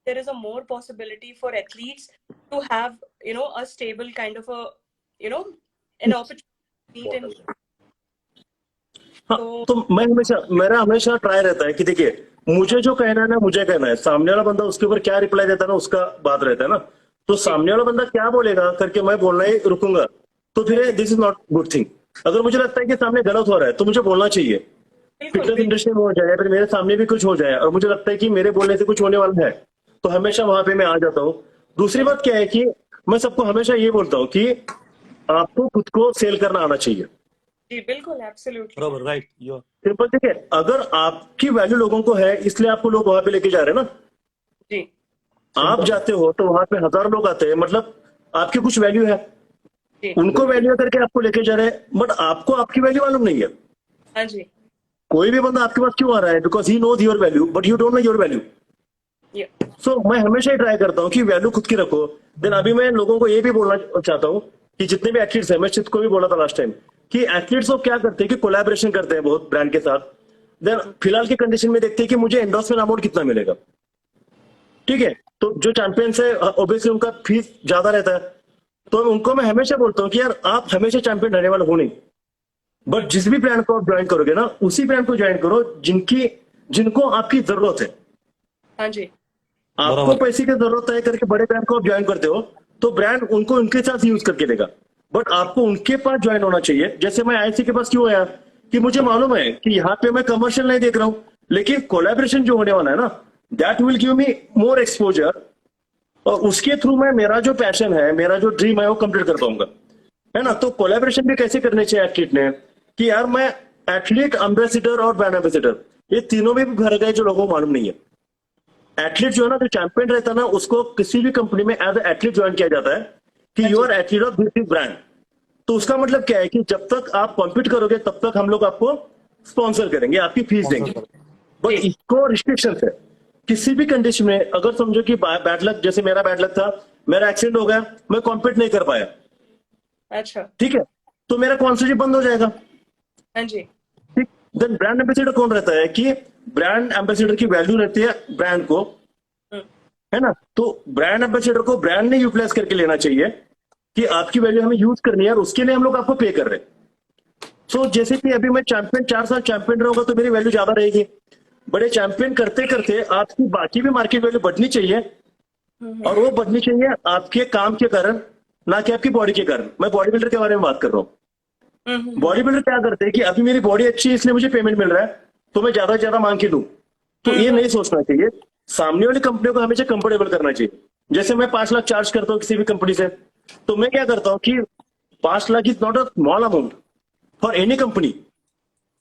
there is a more possibility for athletes to have, you know, a stable kind of a, you know, an opportunity to meet and हाँ, so तो मेरा हमेशा ट्राई रहता है कि देखिए, मुझे जो कहना है ना मुझे कहना है, सामने वाला बंदा उसके ऊपर क्या रिप्लाई देता है ना उसका बात रहता है ना. तो सामने वाला बंदा क्या बोलेगा करके मैं बोलना ही रुकूंगा, तो फिर this is not good thing. अगर मुझे लगता है कि सामने गलत हो रहा है तो मुझे बोलना चाहिए. बिल्कुल फिटनेस इंडस्ट्री में हो जाए या फिर मेरे सामने भी कुछ हो जाए और मुझे लगता है कि मेरे बोलने से कुछ होने वाला है, तो हमेशा वहां पे मैं आ जाता हूँ. दूसरी बात क्या है कि मैं सबको हमेशा ये बोलता हूँ कि आपको खुद को सेल करना आना चाहिए. जी बिल्कुल, एब्सोल्युटली बरोबर, राइट. You simple. देखिए, अगर आपकी वैल्यू लोगों को है इसलिए आपको लोग वहां पे लेके जा रहे हैं ना. जी. आप सिंपल. जाते हो तो वहां पे 1,000 लोग आते हैं, मतलब आपकी कुछ वैल्यू है, जी. उनको वैल्यू करके आपको लेके जा रहे हैं, बट आपको आपकी वैल्यू मालूम नहीं है. हाँ जी. कोई भी बंदा आपके पास क्यों आ रहा है, because he knows your value but you don't know your value. ये सो मैं हमेशा ही ट्राई करता हूँ कि वैल्यू खुद की रखो. देन अभी मैं लोगों को ये भी बोलना चाहता हूँ कि जितने भी एथलीट्स हैं, मैं चित को भी बोला था लास्ट टाइम कि एथलीट्स लोग क्या करते हैं कि कोलैबोरेशन करते हैं बहुत ब्रांड के साथ. देन फिलहाल की कंडीशन में देखते हैं कि मुझे एंडोर्समेंट अमाउंट कितना मिलेगा. ठीक है, तो जो चैंपियंस है ऑब्वियसली उनका फीस ज्यादा रहता है, तो उनको मैं हमेशा बोलता हूँ कि यार आप हमेशा चैंपियन रहने वाले हो नहीं, बट जिस भी ब्रांड को आप ज्वाइन करोगे ना उसी ब्रांड को ज्वाइन करो जिनको आपकी जरूरत है. हाँ जी. आपको बरोबर. पैसे की जरूरत है करके बड़े ब्रांड को आप ज्वाइन करते हो तो ब्रांड उनको उनके साथ यूज करके देगा. बट आपको उनके पास ज्वाइन होना चाहिए। जैसे मैं आईसी के पास क्यों आया कि मुझे मालूम है कि यहाँ पे मैं कमर्शियल नहीं देख रहा हूँ, लेकिन कोलैबोरेशन जो होने वाला है ना, that will give me more exposure, और उसके थ्रू मैं मेरा जो पैशन है, मेरा जो ड्रीम है वो कंप्लीट कर पाऊंगा, है ना। तो कोलैबोरेशन भी कैसे करने चाहिए एथलीट ने, कि यार मैं एथलीट, एम्बेसडर और ब्रांड एम्बेसडर, ये तीनों में भी भर गए जो लोगों को मालूम नहीं है। एथलीट जो है ना, जो चैंपियन रहता है ना, उसको किसी भी कंपनी में एज एथलीट ज्वाइन किया जाता है कि you are athlete of this brand. तो उसका मतलब क्या है कि जब तक आप कॉम्पीट करोगे तब तक हम लोग आपको स्पॉन्सर करेंगे, आपकी फीस देंगे। बट इसको रिस्ट्रिक्शन है, किसी भी कंडीशन में अगर समझो कि बैड लक, जैसे मेरा बैड लक था, मेरा एक्सीडेंट हो गया, मैं कॉम्पीट नहीं कर पाया, अच्छा, ठीक है, तो मेरा स्पॉन्सरशिप बंद हो जाएगा। हाँ जी, ठीक। देन ब्रांड एम्बेसडर कौन रहता है कि ब्रांड एम्बेसडर की वैल्यू रहती है ब्रांड को, है ना। तो ब्रांड एम्बेसडर को ब्रांड ने यूटिलाइज करके लेना चाहिए कि आपकी वैल्यू हमें यूज करनी है, और उसके लिए हम लोग आपको पे कर रहे हैं। सो जैसे कि अभी मैं चैंपियन 4 साल चैंपियन रहूंगा तो मेरी वैल्यू ज्यादा रहेगी, बड़े चैंपियन करते करते आपकी बाकी भी मार्केट वैल्यू बढ़नी चाहिए, और वो बढ़नी चाहिए आपके काम के कारण, ना कि आपकी बॉडी के कारण। मैं बॉडी बिल्डर के बारे में बात कर रहा हूँ। बॉडी बिल्डर क्या करते हैं कि अभी मेरी बॉडी अच्छी है इसलिए मुझे पेमेंट मिल रहा है, तो मैं ज्यादा से ज्यादा मांग के दूं। तो ये नहीं सोचना चाहिए, सामने वाली कंपनियों को हमेशा कंफर्टेबल करना चाहिए। जैसे मैं 5 लाख चार्ज करता हूँ किसी भी कंपनी से, तो मैं क्या करता हूँ कि 5 lakh is not a small amount for any company.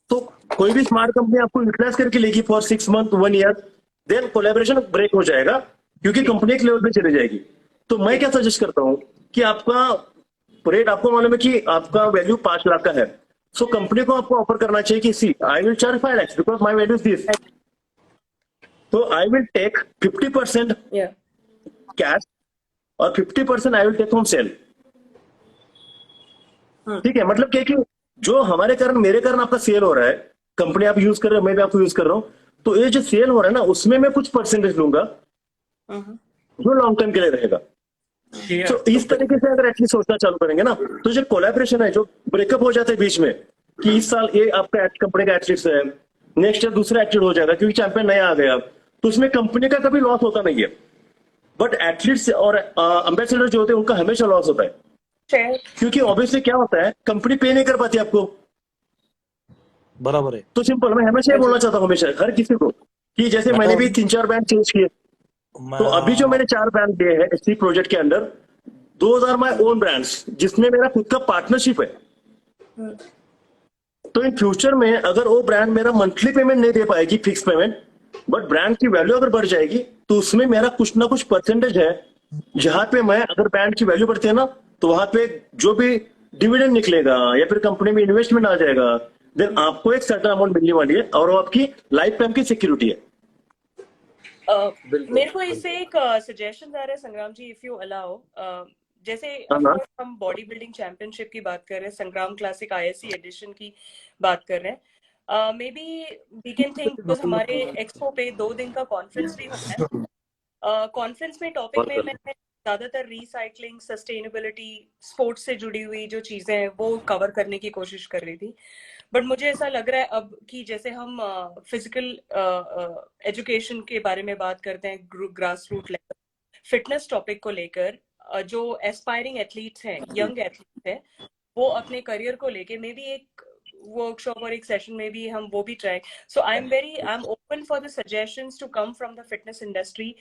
तो कोई भी स्मार्ट कंपनी आपको यूटिलाइज करके लेगी for 6 month 1 year, then collaboration break हो जाएगा, क्योंकि कंपनी एक लेवल पे चली जाएगी। तो मैं क्या सजेस्ट करता हूँ कि आपका रेट, आपको मालूम है कि आपका वैल्यू 5 लाख का है, सो कंपनी को आपको ऑफर करना चाहिए कि see I will charge 5 lakhs because my value is this, तो आई विल टेक 50% या कैश और 50% I will take from sale. ठीक है, मतलब क्या है कि जो हमारे कारण, मेरे कारण आपका सेल हो रहा है, कंपनी आप यूज कर रहे हो, मैं भी आपको यूज कर रहा हूं, तो ये जो सेल हो रहा है ना, उसमें मैं कुछ परसेंटेज लूंगा जो लॉन्ग टर्म के लिए रहेगा। तो इस तरीके से अगर एटलीस्ट सोचना चालू करेंगे ना, तो जो कोलैबोरेशन है, जो ब्रेकअप हो जाता है बीच में कि इस साल ये आपका कंपनी का एथलीट है, नेक्स्ट ईयर दूसरा एथलीट हो जाएगा क्योंकि चैंपियन नया आ गया, तो उसमें कंपनी का कभी लॉस होता नहीं है। बट एथलीट्स और एम्बेसडर जो होते हैं उनका हमेशा लॉस होता है, क्योंकि ऑब्वियसली क्या होता है, कंपनी पे नहीं कर पाती आपको। बराबर है। तो सिंपल, मैं हमेशा ये बोलना चाहता हूँ हमेशा हर किसी को कि जैसे मैंने भी 3-4 ब्रांड चेंज किए, तो अभी जो मैंने 4 ब्रांड दिए हैं एससी प्रोजेक्ट के अंडर, 2000 माई ओन ब्रांड्स जिसमें मेरा खुद का पार्टनरशिप है। तो इन फ्यूचर में अगर वो ब्रांड मेरा मंथली पेमेंट नहीं दे पाएगी, फिक्स पेमेंट, बट ब्रांड की वैल्यू अगर बढ़ जाएगी, तो उसमें मेरा कुछ ना कुछ परसेंटेज है, जहां पे मैं, अगर ब्रांड की वैल्यू बढ़ती है ना, तो वहां पे जो भी डिविडेंड निकलेगा या फिर कंपनी में इन्वेस्टमेंट आ जाएगा, देन आपको एक सर्टेन अमाउंट मिलने वाली है, और वो आपकी लाइफ टाइम की सिक्योरिटी है। मेरे को इससे एक सजेशन आ रहा है संग्राम जी, इफ यू अलाउ। जैसे हाँ। हम बॉडी बिल्डिंग चैंपियनशिप की बात कर रहे हैं, संग्राम क्लासिक आईएससी एडिशन की बात कर रहे हैं, may be we can think, because हमारे एक्सपो पे 2 दिन का कॉन्फ्रेंस भी होना है। कॉन्फ्रेंस में टॉपिक में मैं ज्यादातर रिसाइकलिंग, सस्टेनेबिलिटी, स्पोर्ट्स से जुड़ी हुई जो चीजें हैं वो कवर करने की कोशिश कर रही थी। बट मुझे ऐसा लग रहा है अब कि जैसे हम फिजिकल एजुकेशन के बारे में बात करते हैं, grass root level fitness topic को लेकर, जो एस्पायरिंग एथलीट्स हैं, यंग एथलीट्स हैं, वो अपने करियर को लेके मे बी एक वर्कशॉप और एक सेशन में भी हम वो भी try. So I am open for the suggestions to come from the fitness industry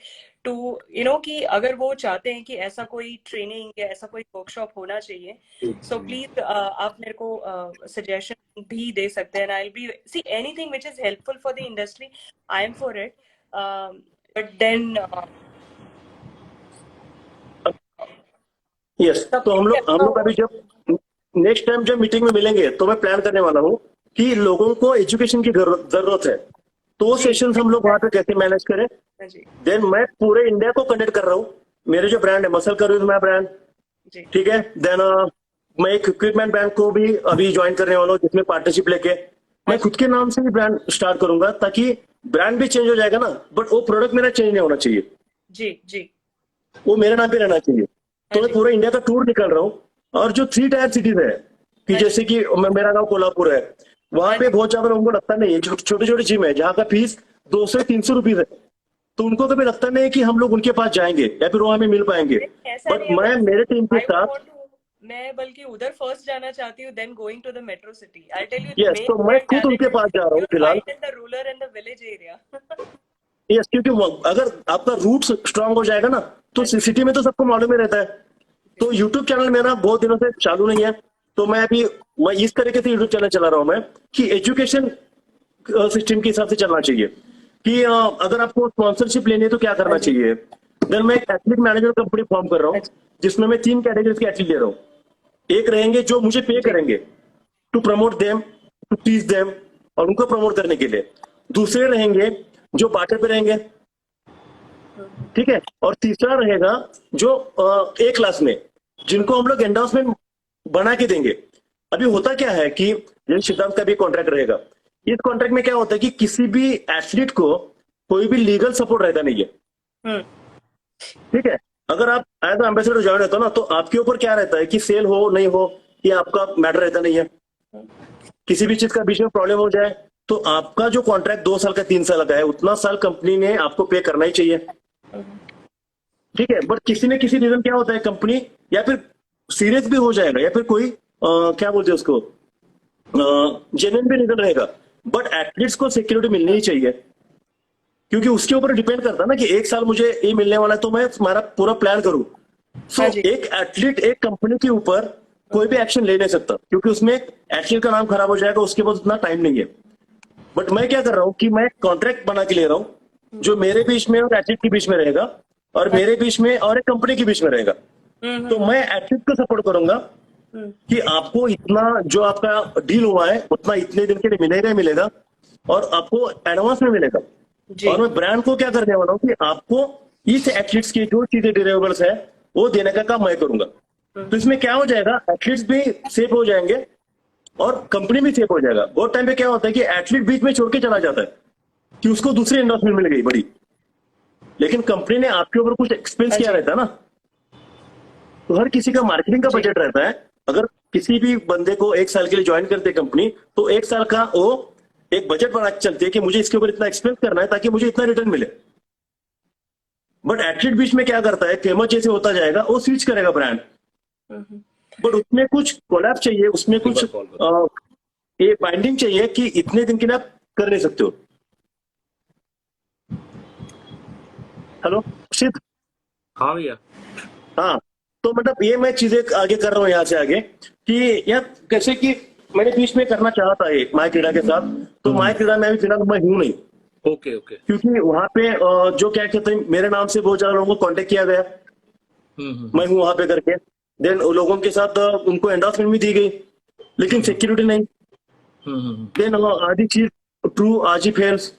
to कि अगर वो चाहते हैं कि ऐसा कोई ट्रेनिंग या ऐसा कोई वर्कशॉप होना चाहिए, सो प्लीज आप मेरे को सजेशन भी दे सकते हैं। I will be see anything which is helpful for the industry, I am for it. But then yes, तो हम लोग अभी जब नेक्स्ट टाइम जब मीटिंग में मिलेंगे, तो मैं प्लान करने वाला हूँ कि लोगों को एजुकेशन की जरूरत है, तो वो सेशंस हम लोग वहां पे कैसे मैनेज करें। देन मैं पूरे इंडिया को कनेक्ट कर रहा हूँ, मेरे जो ब्रांड है मसल करूँ मैं ब्रांड, ठीक है। देन मैं एक इक्विपमेंट ब्रांड को भी अभी ज्वाइन करने वाला हूँ, जिसमें पार्टनरशिप लेके मैं खुद के नाम से भी ब्रांड स्टार्ट करूंगा, ताकि ब्रांड भी चेंज हो जाएगा ना, बट वो प्रोडक्ट मेरा चेंज नहीं होना चाहिए, जी वो मेरे नाम पे रहना चाहिए। तो मैं पूरे इंडिया का टूर निकल रहा हूँ, और जो 3 टायर सिटीज है, कि जैसे कि मेरा गांव कोल्हापुर है, वहां पे बहुत ज्यादा लोगों को लगता नहीं है, छोटे छोटे जिम है जहाँ का फीस 200-300 रुपीज है, तो उनको कभी लगता नहीं है कि हम लोग उनके पास जाएंगे या फिर वो हमें मिल पाएंगे। बट मैं मेरे टीम के साथ मैं बल्कि उधर फर्स्ट जाना चाहती हूँ, then going to the metro city. I tell you yes, तो मैं खुद उनके पास जा रहा हूँ फिलहाल। Fight in the rural and the village area. Yes, क्योंकि अगर आपका रूट स्ट्रांग हो जाएगा ना तो सिटी में तो सबको मालूम ही रहता है। तो यूट्यूब चैनल मेरा बहुत दिनों से चालू नहीं है, तो मैं इस तरीके से यूट्यूब चैनल चला रहा हूँ मैं कि एजुकेशन सिस्टम के हिसाब से चलना चाहिए कि अगर आपको स्पॉन्सरशिप लेनी है तो क्या करना चाहिए। देन मैं एक एथलीट मैनेजर कंपनी फॉर्म कर रहा हूँ जिसमें मैं 3 कैटेगरी के एथलीट ले रहा हूँ। एक रहेंगे जो मुझे पे करेंगे to promote them, to teach them, और उनको प्रमोट करने के लिए। दूसरे रहेंगे जो बाटर पे रहेंगे, ठीक है, और तीसरा रहेगा जो ए क्लास में, जिनको हम लोग एंडोर्समेंट बना के देंगे। अभी होता क्या है कि जैसे सिद्धांत का भी कॉन्ट्रैक्ट रहेगा, इस कॉन्ट्रैक्ट में क्या होता है कि किसी भी एथलीट को कोई भी लीगल सपोर्ट रहता नहीं है, ठीक है। अगर आप एज एम्बेसडर ज्वाइन होता हो ना तो आपके ऊपर क्या रहता है कि सेल हो नहीं हो ये आपका मैटर रहता नहीं है। किसी भी चीज का बीच में प्रॉब्लम हो जाए तो आपका जो कॉन्ट्रैक्ट 2 साल का 3 साल का है उतना साल कंपनी ने आपको पे करना ही चाहिए, ठीक है। बट किसी न किसी रीजन क्या होता है कंपनी या फिर सीरियस भी हो जाएगा या फिर कोई क्या बोलते हैं उसको जेन्युइन भी रीजन रहेगा, बट एथलीट्स को सिक्योरिटी मिलनी ही चाहिए, क्योंकि उसके ऊपर डिपेंड करता है ना कि 1 साल मुझे ये मिलने वाला है तो मैं तुम्हारा पूरा प्लान करूं। सो एक एथलीट एक कंपनी के ऊपर कोई भी एक्शन ले नहीं सकता क्योंकि उसमें एथलीट का नाम खराब हो जाएगा, उसके पास उतना टाइम नहीं है। बट मैं क्या कर रहा हूँ कि मैं कॉन्ट्रैक्ट बना के ले रहा हूँ जो मेरे बीच में और एथलीट के बीच में रहेगा और मेरे बीच में और एक कंपनी के बीच में रहेगा। तो मैं एथलीट को सपोर्ट करूंगा कि आपको इतना जो आपका डील हुआ है उतना इतने दिन के लिए मिलेगा ही मिलेगा और आपको एडवांस में मिलेगा। और मैं ब्रांड को क्या करने वाला हूँ कि आपको इस एथलीट्स की जो चीजें डिलीवरेबल्स है वो देने का काम मैं करूंगा। तो इसमें क्या हो जाएगा, एथलीट्स भी सेफ हो जाएंगे और कंपनी भी सेफ हो जाएगा। बहुत टाइम पे क्या होता है कि एथलीट बीच में छोड़ के चला जाता है कि उसको दूसरी एंडोर्समेंट मिल गई बड़ी, लेकिन कंपनी ने आपके ऊपर कुछ एक्सपेंस किया रहता है ना। तो हर किसी का मार्केटिंग का बजट रहता है। अगर किसी भी बंदे को 1 साल के लिए ज्वाइन करते कंपनी तो 1 साल का वो एक बजट बना के चलती है कि मुझे इसके ऊपर इतना एक्सपेंस करना है ताकि मुझे इतना रिटर्न मिले। बट एथलीट बीच में क्या करता है, फेमस जैसे होता जाएगा वो स्विच करेगा ब्रांड, बट उसमें कुछ कोलैब चाहिए, उसमें कुछ ये बाइंडिंग चाहिए कि इतने दिन के लिए आप कर नहीं सकते हो। हेलो शीत, हाँ भैया। हाँ, तो मतलब ये मैं चीजें आगे कर रहा हूँ यहाँ से आगे कि यार कैसे कि मैंने बीच में करना चाहा था एक माय क्रीडा के साथ, तो माय क्रीडा में अभी फिलहाल मैं हूँ नहीं। Okay okay. क्योंकि वहां पे जो क्या कहते हैं मेरे नाम से बहुत ज्यादा लोगों को कांटेक्ट किया गया, मैं हूँ वहां पे करके। देन लोगों के साथ उनको एंडोर्समेंट भी दी गई लेकिन सिक्योरिटी नहीं। देन आधी चीज ट्रू आज ही फेल्स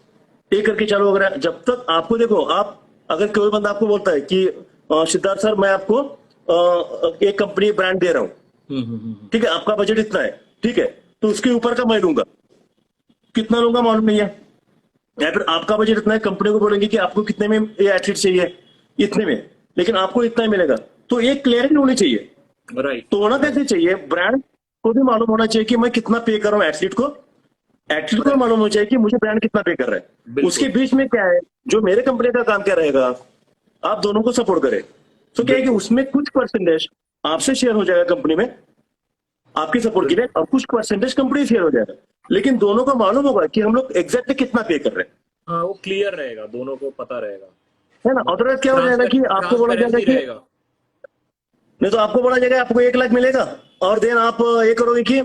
ये करके चालू हो गया। जब तक आपको देखो, आप अगर कोई बंदा आपको बोलता है कि सिद्धार्थ सर मैं आपको एक कंपनी ब्रांड दे रहा हूँ, ठीक है, आपका बजट इतना है, ठीक है, तो उसके ऊपर का मैं लूंगा, कितना लूंगा मालूम नहीं है। या फिर आपका बजट इतना है, कंपनी को बोलेंगे कि आपको कितने में ये एथलीट चाहिए, इतने में, लेकिन आपको इतना ही मिलेगा। तो एक क्लियरिटी होनी चाहिए, राइट। तो होना कैसे चाहिए, ब्रांड को भी मालूम होना चाहिए कि मैं कितना पे कर रहा हूँ एथलीट को, एथलीट को मालूम होना चाहिए कि मुझे ब्रांड कितना पे कर रहा है। उसके बीच में क्या है, जो मेरे कंपनी का काम क्या रहेगा, आप दोनों को सपोर्ट करें। तो क्या है कि उसमें कुछ परसेंटेज आपसे शेयर हो जाएगा कंपनी में आपके सपोर्ट के लिए, और कुछ परसेंटेज कंपनी शेयर हो जाएगा, लेकिन दोनों को मालूम होगा कि हम लोग एग्जैक्टली कितना पे कर रहे हैं। हाँ, वो क्लियर रहेगा, दोनों को पता रहेगा, है ना। अदरवाइज क्या हो जाएगा कि आपको बोला जाएगा कि नहीं, तो आपको बोला जाएगा आपको 1 लाख मिलेगा और देन आप ये करोगे कि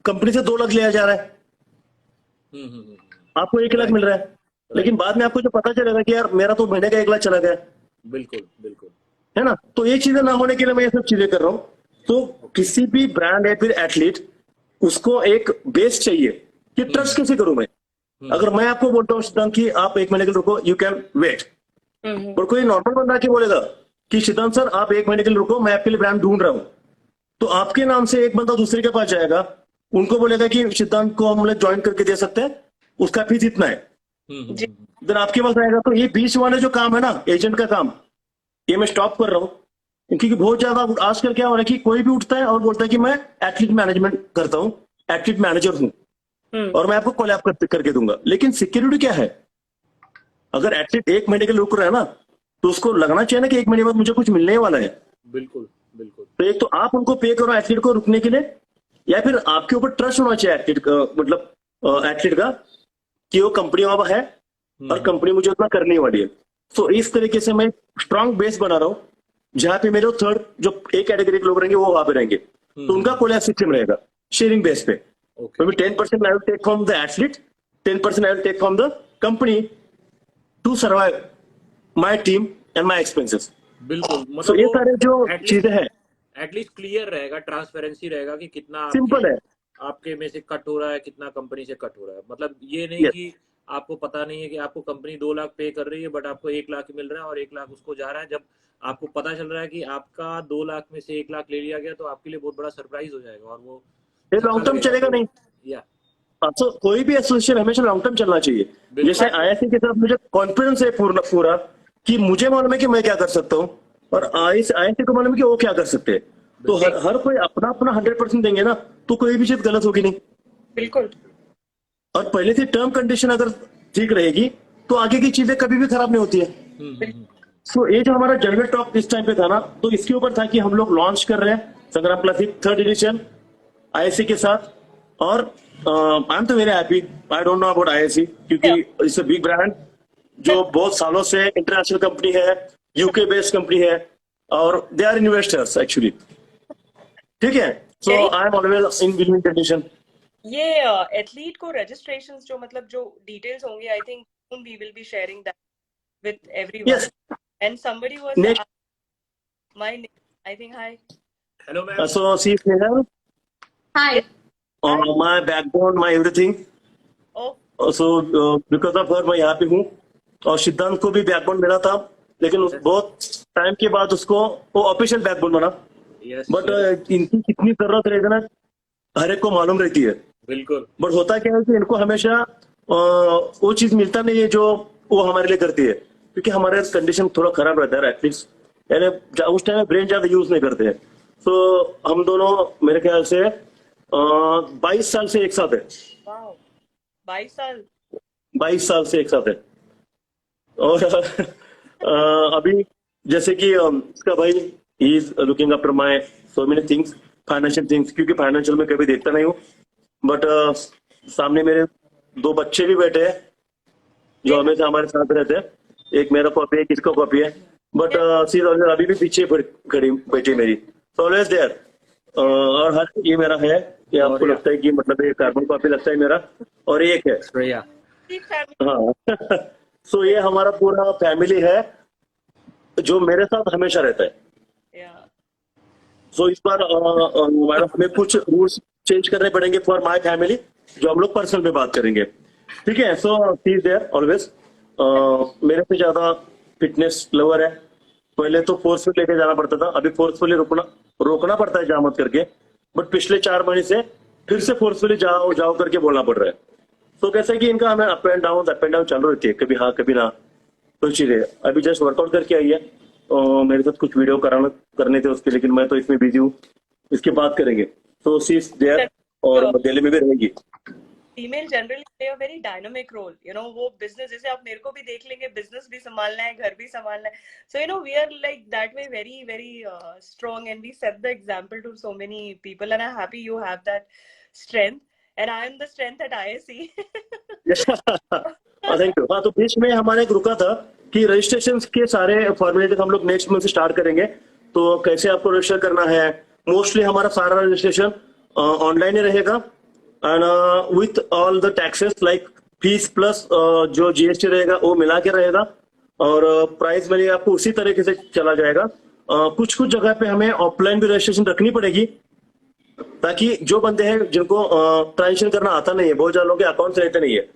कंपनी से 2 लाख लिया जा रहा है, आपको 1 लाख मिल रहा है, लेकिन बाद में आपको जो पता चलेगा कि यार मेरा तो महीने का 1 लाख चला गया। बिल्कुल बिल्कुल, है ना। तो ये चीजें ना होने के लिए मैं ये सब चीजें कर रहा हूँ। तो किसी भी ब्रांड या फिर एथलीट उसको एक बेस चाहिए कि ट्रस्ट कैसे करूं मैं। अगर मैं आपको बोलता हूँ सिद्धांत कि आप 1 महीने के लिए रुको, यू कैन वेट, और कोई नॉर्मल बंदा आके बोलेगा कि सिद्धांत सर आप 1 महीने के लिए रुको, मैं आपके लिए ब्रांड ढूंढ रहा हूं, तो आपके नाम से एक बंदा दूसरे के पास जाएगा, उनको बोलेगा कि सिद्धांत को हम लोग ज्वाइन करके दे सकते हैं, उसका फीस इतना है, देन आपके पास आएगा। तो ये बीच वाले जो काम है ना, एजेंट का काम, ये मैं स्टॉप कर रहा हूँ। क्योंकि बहुत ज्यादा आजकल क्या हो रहा है कि कोई भी उठता है और बोलता है कि मैं एथलीट मैनेजमेंट करता हूँ, एथलीट मैनेजर हूँ और मैं आपको कोलैब करके दूंगा, लेकिन सिक्योरिटी क्या है। अगर एथलीट 1 महीने के लिए रुक रहा है ना, तो उसको लगना चाहिए ना कि 1 महीने बाद मुझे कुछ मिलने वाला है। बिल्कुल बिल्कुल। तो एक तो आप उनको पे करो एथलीट को रुकने के लिए, या फिर आपके ऊपर ट्रस्ट होना चाहिए एथलीट का, मतलब एथलीट का, कि वो कंपनी वाला है और कंपनी मुझे उतना करने वाली है। तो इस तरीके से मैं स्ट्रांग बेस बना रहा हूँ, जहां पे मेरे थर्ड जो एक कैटेगरी के लोग रहेंगे वो वहां पे रहेंगे, तो उनका कोलैब सिस्टम रहेगा शेयरिंग बेस पे। Okay, Maybe 10% I will take from the athlete, 10% I will take from the company to survive my team and my expenses. बिल्कुल। So मतलब ये वो सारे जो चीजें हैं एटलीस्ट क्लियर रहेगा, ट्रांसपेरेंसी रहेगा कि कितना सिंपल है। आपके में से कट हो रहा है, कितना कंपनी से कट हो रहा है। मतलब ये नहीं Yes. कि आपको पता नहीं है कि आपको कंपनी 2 लाख पे कर रही है बट आपको 1 लाख मिल रहा है और 1 लाख उसको जा रहा है। जब आपको पता चल रहा है कि आपका 2 लाख में से 1 लाख ले लिया गया, तो आपके लिए बहुत बड़ा सरप्राइज हो जाएगा और वो ये लॉन्ग टर्म चलेगा नहीं। या तो कोई भी एसोसिएशन हमेशा लॉन्ग टर्म चलना चाहिए। बिल्कुल। जैसे आईएससी के साथ मुझे कॉन्फिडेंस है पूरा कि मुझे मालूम है कि मैं क्या कर सकता हूँ, और आईएससी को मालूम है कि वो क्या कर सकते हैं। तो हर कोई अपना अपना 100% देंगे ना, तो कोई भी चीज गलत होगी नहीं। बिल्कुल। और पहले से टर्म कंडीशन अगर ठीक रहेगी तो आगे की चीजें कभी भी खराब नहीं होती है। सो ये जो हमारा जनरल टॉक इस टाइम पे था ना, तो इसके ऊपर था कि हम लोग लॉन्च कर रहे हैं संग्राम क्लासिक 3rd एडिशन आईएससी के साथ। और आई एम तो very happy, I don't know about ISC, क्योंकि इट्स अ बिग ब्रांड जो बहुत सालों से इंटरनेशनल कंपनी है, यूके बेस्ड कंपनी है, और दे आर इन्वेस्टर्स एक्चुअली। ठीक है, so I am always in winning condition. ये एथलीट को रजिस्ट्रेशंस जो मतलब जो डिटेल्स होंगे, I think we will be sharing that with everyone. Yes. And somebody was Next. My I think hi hello ma'am. So see Snehal, Hi. my backbone, my everything. Oh So because of her मैं यहाँ पे हूँ। और सिद्धांत को भी backbone मिला था, लेकिन बहुत टाइम के बाद उसको वो ऑफिशियल बैकबोन बना। यस बट इनकी कितनी जरूरत रहेगी ना, हर एक को मालूम रहती है। बिल्कुल। बट होता क्या है कि इनको हमेशा वो चीज मिलता नहीं है जो वो हमारे लिए करती है, क्योंकि हमारे कंडीशन थोड़ा खराब रहता है एटलीस्ट, यानी उस टाइम में ब्रेन ज्यादा यूज नहीं करते हैं। तो हम दोनों मेरे ख्याल से 22 साल से एक साथ है। वाओ 22 साल 22 साल से एक साथ है। और अभी जैसे कि इसका भाई he is looking after my so many things, financial things, क्योंकि फाइनेंशियल में कभी देखता नहीं हूँ। बट सामने मेरे 2 बच्चे भी बैठे हैं जो हमेशा हमारे साथ रहते हैं। एक मेरा कॉपी है, एक इसका कॉपी है। बट सी अभी भी पीछे खड़ी बैठी मेरी, ऑलवेज देयर। और हर ये मेरा है, ये आपको बढ़िया। लगता है कि मतलब ये कार्बन कॉपी लगता है मेरा, और एक है। श्रेया। ठीक फैमिली हाँ सो ये हमारा पूरा फैमिली है जो मेरे साथ हमेशा रहता है। या सो इस बार मैडम हमें कुछ रूल्स चेंज करने पड़ेंगे फॉर माय फैमिली, जो हम लोग पर्सनल में बात करेंगे। ठीक है, सो सी इज देयर ऑलवेज। मेरे से ज्यादा फिटनेस लवर है। पहले तो फोर्सफुल लेके जाना पड़ता था, अभी फोर्सफुली रोकना पड़ता है जा मत करके। बट पिछले 4 महीने से फिर से फोर्सफुली जाओ जाओ करके बोलना पड़ रहा है। तो कैसा है कि इनका हमें अप एंड डाउन चालू रहती है, कभी हाँ कभी ना। तो चीजें अभी जस्ट वर्कआउट करके आई है, मेरे साथ कुछ वीडियो करने थे उसके, लेकिन मैं तो इसमें बिजी हूँ, इसकी बात करेंगे। तो सी इज देयर, और दिल्ली में भी रहेगी। Female generally play a very dynamic role, you know. वो बिजनेस, जैसे आप मेरे को भी देख लेंगे, बिजनेस भी संभालना है, घर भी संभालना है। So you know we are like that way very very strong, and we set the example to so many people, and I am happy you have that strength, and I am the strength at ISC. Thank you. हाँ, तो बीच में हमारे एक रुका था कि registration के सारे फॉर्मेलिटीज हम लोग नेक्स्ट मंथ से स्टार्ट करेंगे। तो कैसे आपको रजिस्टर करना है, मोस्टली हमारा सारा रजिस्ट्रेशन ऑनलाइन ही रहेगा, and with all the taxes like fees plus जो जीएसटी रहेगा वो मिला के रहेगा, और प्राइस मनी आपको उसी तरीके से चला जाएगा। कुछ कुछ जगह पे हमें ऑफलाइन भी रजिस्ट्रेशन रखनी पड़ेगी, ताकि जो बंदे हैं जिनको ट्रांजेक्शन करना आता नहीं है, बहुत ज्यादा लोग अकाउंट रहते नहीं है।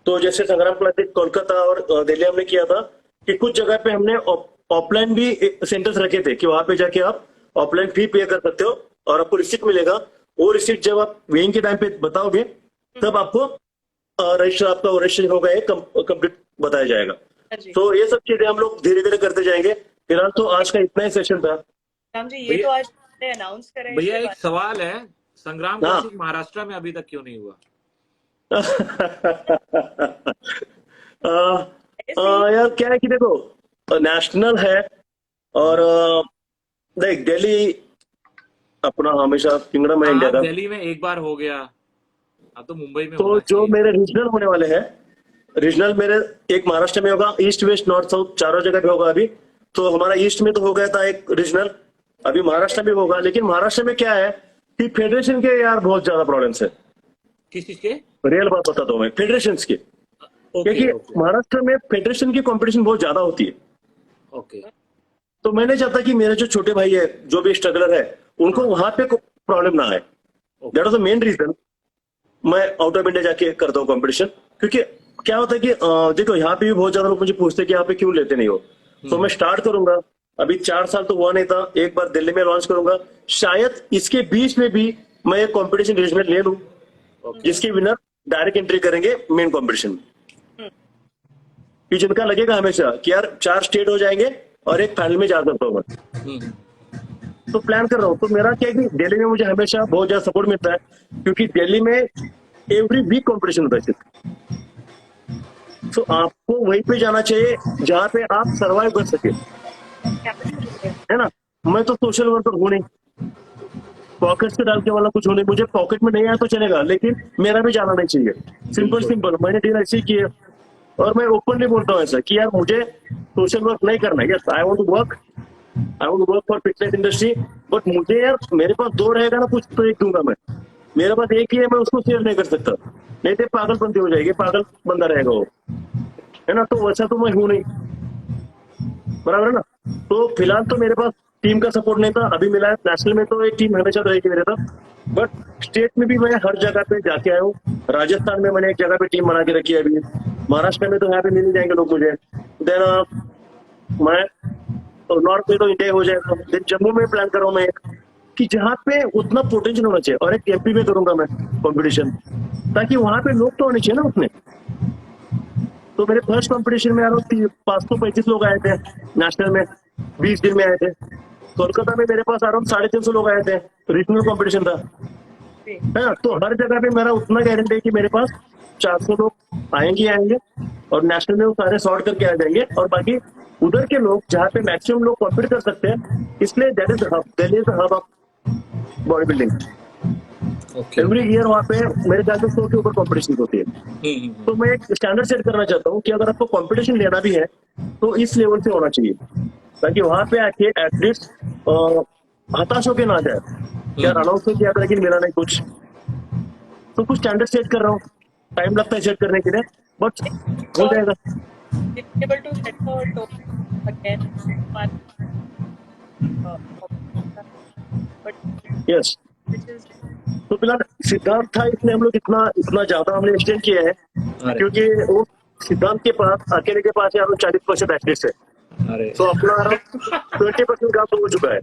तो जैसे संग्राम क्लासिक कोलकाता और दिल्ली हमने किया था कि कुछ जगह पे हमने ऑफलाइन भी सेंटर्स रखे थे कि वहां पे जाके आप ऑफलाइन फी पे कर सकते हो और आपको रिसिप्ट मिलेगा। वो रिसिप्ट जब आप वेइंग के टाइम पे बताओगे तब आपको रजिस्टर आपका रजिस्ट्रेशन होगा कंप्लीट बताया जाएगा। जी तो ये सब चीजें हम लोग धीरे धीरे करते जाएंगे। फिलहाल तो आज का इतना ही सेशन था। राम जी, ये तो आज अनाउंस करें। भैया एक सवाल है, संग्राम क्लासिक महाराष्ट्र में अभी तक क्यों नहीं हुआ? यार क्या है कि देखो नेशनल है, और देख दिल्ली अपना हमेशा किंगडम है इंडिया आप का। दिल्ली में एक बार हो गया, अब तो मुंबई में तो होना जो चाहिए। मेरे रीजनल होने वाले हैं, रीजनल मेरे एक महाराष्ट्र में होगा, ईस्ट वेस्ट नॉर्थ साउथ चारों जगह पे होगा अभी। तो हमारा ईस्ट में तो हो गया था एक रीजनल, अभी महाराष्ट्र में होगा। लेकिन महाराष्ट्र में क्या है कि फेडरेशन के यार बहुत ज्यादा प्रॉब्लम्स है। किस चीज के? रियल बात बताता हूँ मैं, फेडरेशन की। ओके क्योंकि ओके महाराष्ट्र में फेडरेशन की कंपटीशन बहुत ज्यादा होती है। ओके। तो मैं नहीं चाहता कि मेरे जो छोटे भाई है, जो भी स्ट्रगलर है, उनको वहां पे प्रॉब्लम ना आए। That was the main reason मैं आउट ऑफ इंडिया जाके करता हूँ कंपटीशन। क्योंकि क्या होता है कि देखो यहाँ पे भी बहुत ज्यादा लोग मुझे पूछते हैं कि यहाँ पे क्यों लेते नहीं हो। तो मैं स्टार्ट करूंगा, अभी 4 साल तो हुआ नहीं था, एक बार दिल्ली में लॉन्च करूंगा। शायद इसके बीच में भी मैं एक कंपटीशन रीजनल ले लूं, जिसके विनर डायरेक्ट एंट्री करेंगे मेन कंपटीशन में। कि जिनका लगेगा हमेशा कि यार 4 स्टेट हो जाएंगे और एक फाइनल में जा सकता हूँ मैं। तो प्लान कर रहा हूँ। तो मेरा क्या है कि दिल्ली में मुझे हमेशा बहुत ज्यादा सपोर्ट मिलता है, क्योंकि दिल्ली में एवरी वीक कंपटीशन होता है सिर्फ। तो आपको वहीं पे जाना चाहिए जहां पे आप सरवाइव कर सके, है ना। मैं तो सोशल वर्कर हूं नहीं, पॉकेट से डाल के वाला कुछ हो नहीं। मुझे पॉकेट में नहीं आया तो चलेगा, लेकिन मेरा भी जाना नहीं चाहिए। सिंपल सिंपल मैंने डील ऐसी की है। और मैं ओपनली बोलता हूँ ऐसा कि यार मुझे सोशल वर्क नहीं करना है। Yes I want to work, I want to work for fitness industry, but मुझे यार मेरे पास 2 रहेगा ना कुछ तो एक दूंगा मैं। मेरे पास एक ही है, मैं उसको शेयर नहीं कर सकता, नहीं तो पागलपंती हो जाएगी, पागल बंदा रहेगा वो, है ना। तो वैसा तो मैं हूं नहीं, बराबर है ना। तो फिलहाल तो मेरे पास टीम का सपोर्ट नहीं था, अभी मिला है। नेशनल में तो एक टीम हमेशा रहेगी मेरे साथ, बट स्टेट में भी मैं हर जगह पे जाके आया हूँ। राजस्थान में मैंने एक जगह पे टीम बना के रखी है अभी। महाराष्ट्र में तो यहाँ पे मिल जाएंगे लोग मुझे। देन मैं नॉर्थ में तो इंडिया हो जाएगा। देन जम्मू में प्लान कर रहा हूँ मैं एक, कि जहाँ पे उतना पोटेंशियल होना चाहिए। और एक एमपी में करूंगा मैं कंपटीशन, ताकि वहां पे लोग तो होने चाहिए ना उतने। तो मेरे फर्स्ट कंपटीशन में 535 लोग आए थे नेशनल में, 20 दिन में आए थे। कोलकाता में मेरे पास अराउंड 350 लोग आए थे, रीजनल कंपटीशन था, है ना। तो हर जगह पे मेरा उतना गारंटी है कि मेरे पास 400 लोग आएंगे आएंगे, और नेशनल में वो सारे सॉर्ट करके आ जाएंगे। और बाकी उधर के लोग जहाँ पे मैक्सिमम लोग कॉम्पीट कर सकते हैं, इसलिए that is hub, Delhi is hub of body building. Every year वहाँ पे मेरे ख्याल से 100 के ऊपर कॉम्पिटिशन होती है। तो मैं एक स्टैंडर्ड सेट करना चाहता हूँ कि अगर आपको कंपटीशन लेना भी है तो इस लेवल से होना चाहिए, ताकि वहां पे आके एटलीस्ट हताश होके ना जाए यार अनाउंस तो किया था लेकिन मिला नहीं कुछ। तो कुछ स्टैंडर्ड सेट कर रहा हूँ, टाइम लगता है सेट करने के लिए, बट हो जाएगा। able to set the tone again, but yes which is तो फिलहाल सिद्धांत था, इसलिए हम लोग इतना इतना ज्यादा हमने एक्सटेंड किया है, अरे क्योंकि वो सिद्धांत के पास अकेले के पास यार 40% एटलीस्ट है। अरे तो अपना 20% काम तो हो चुका है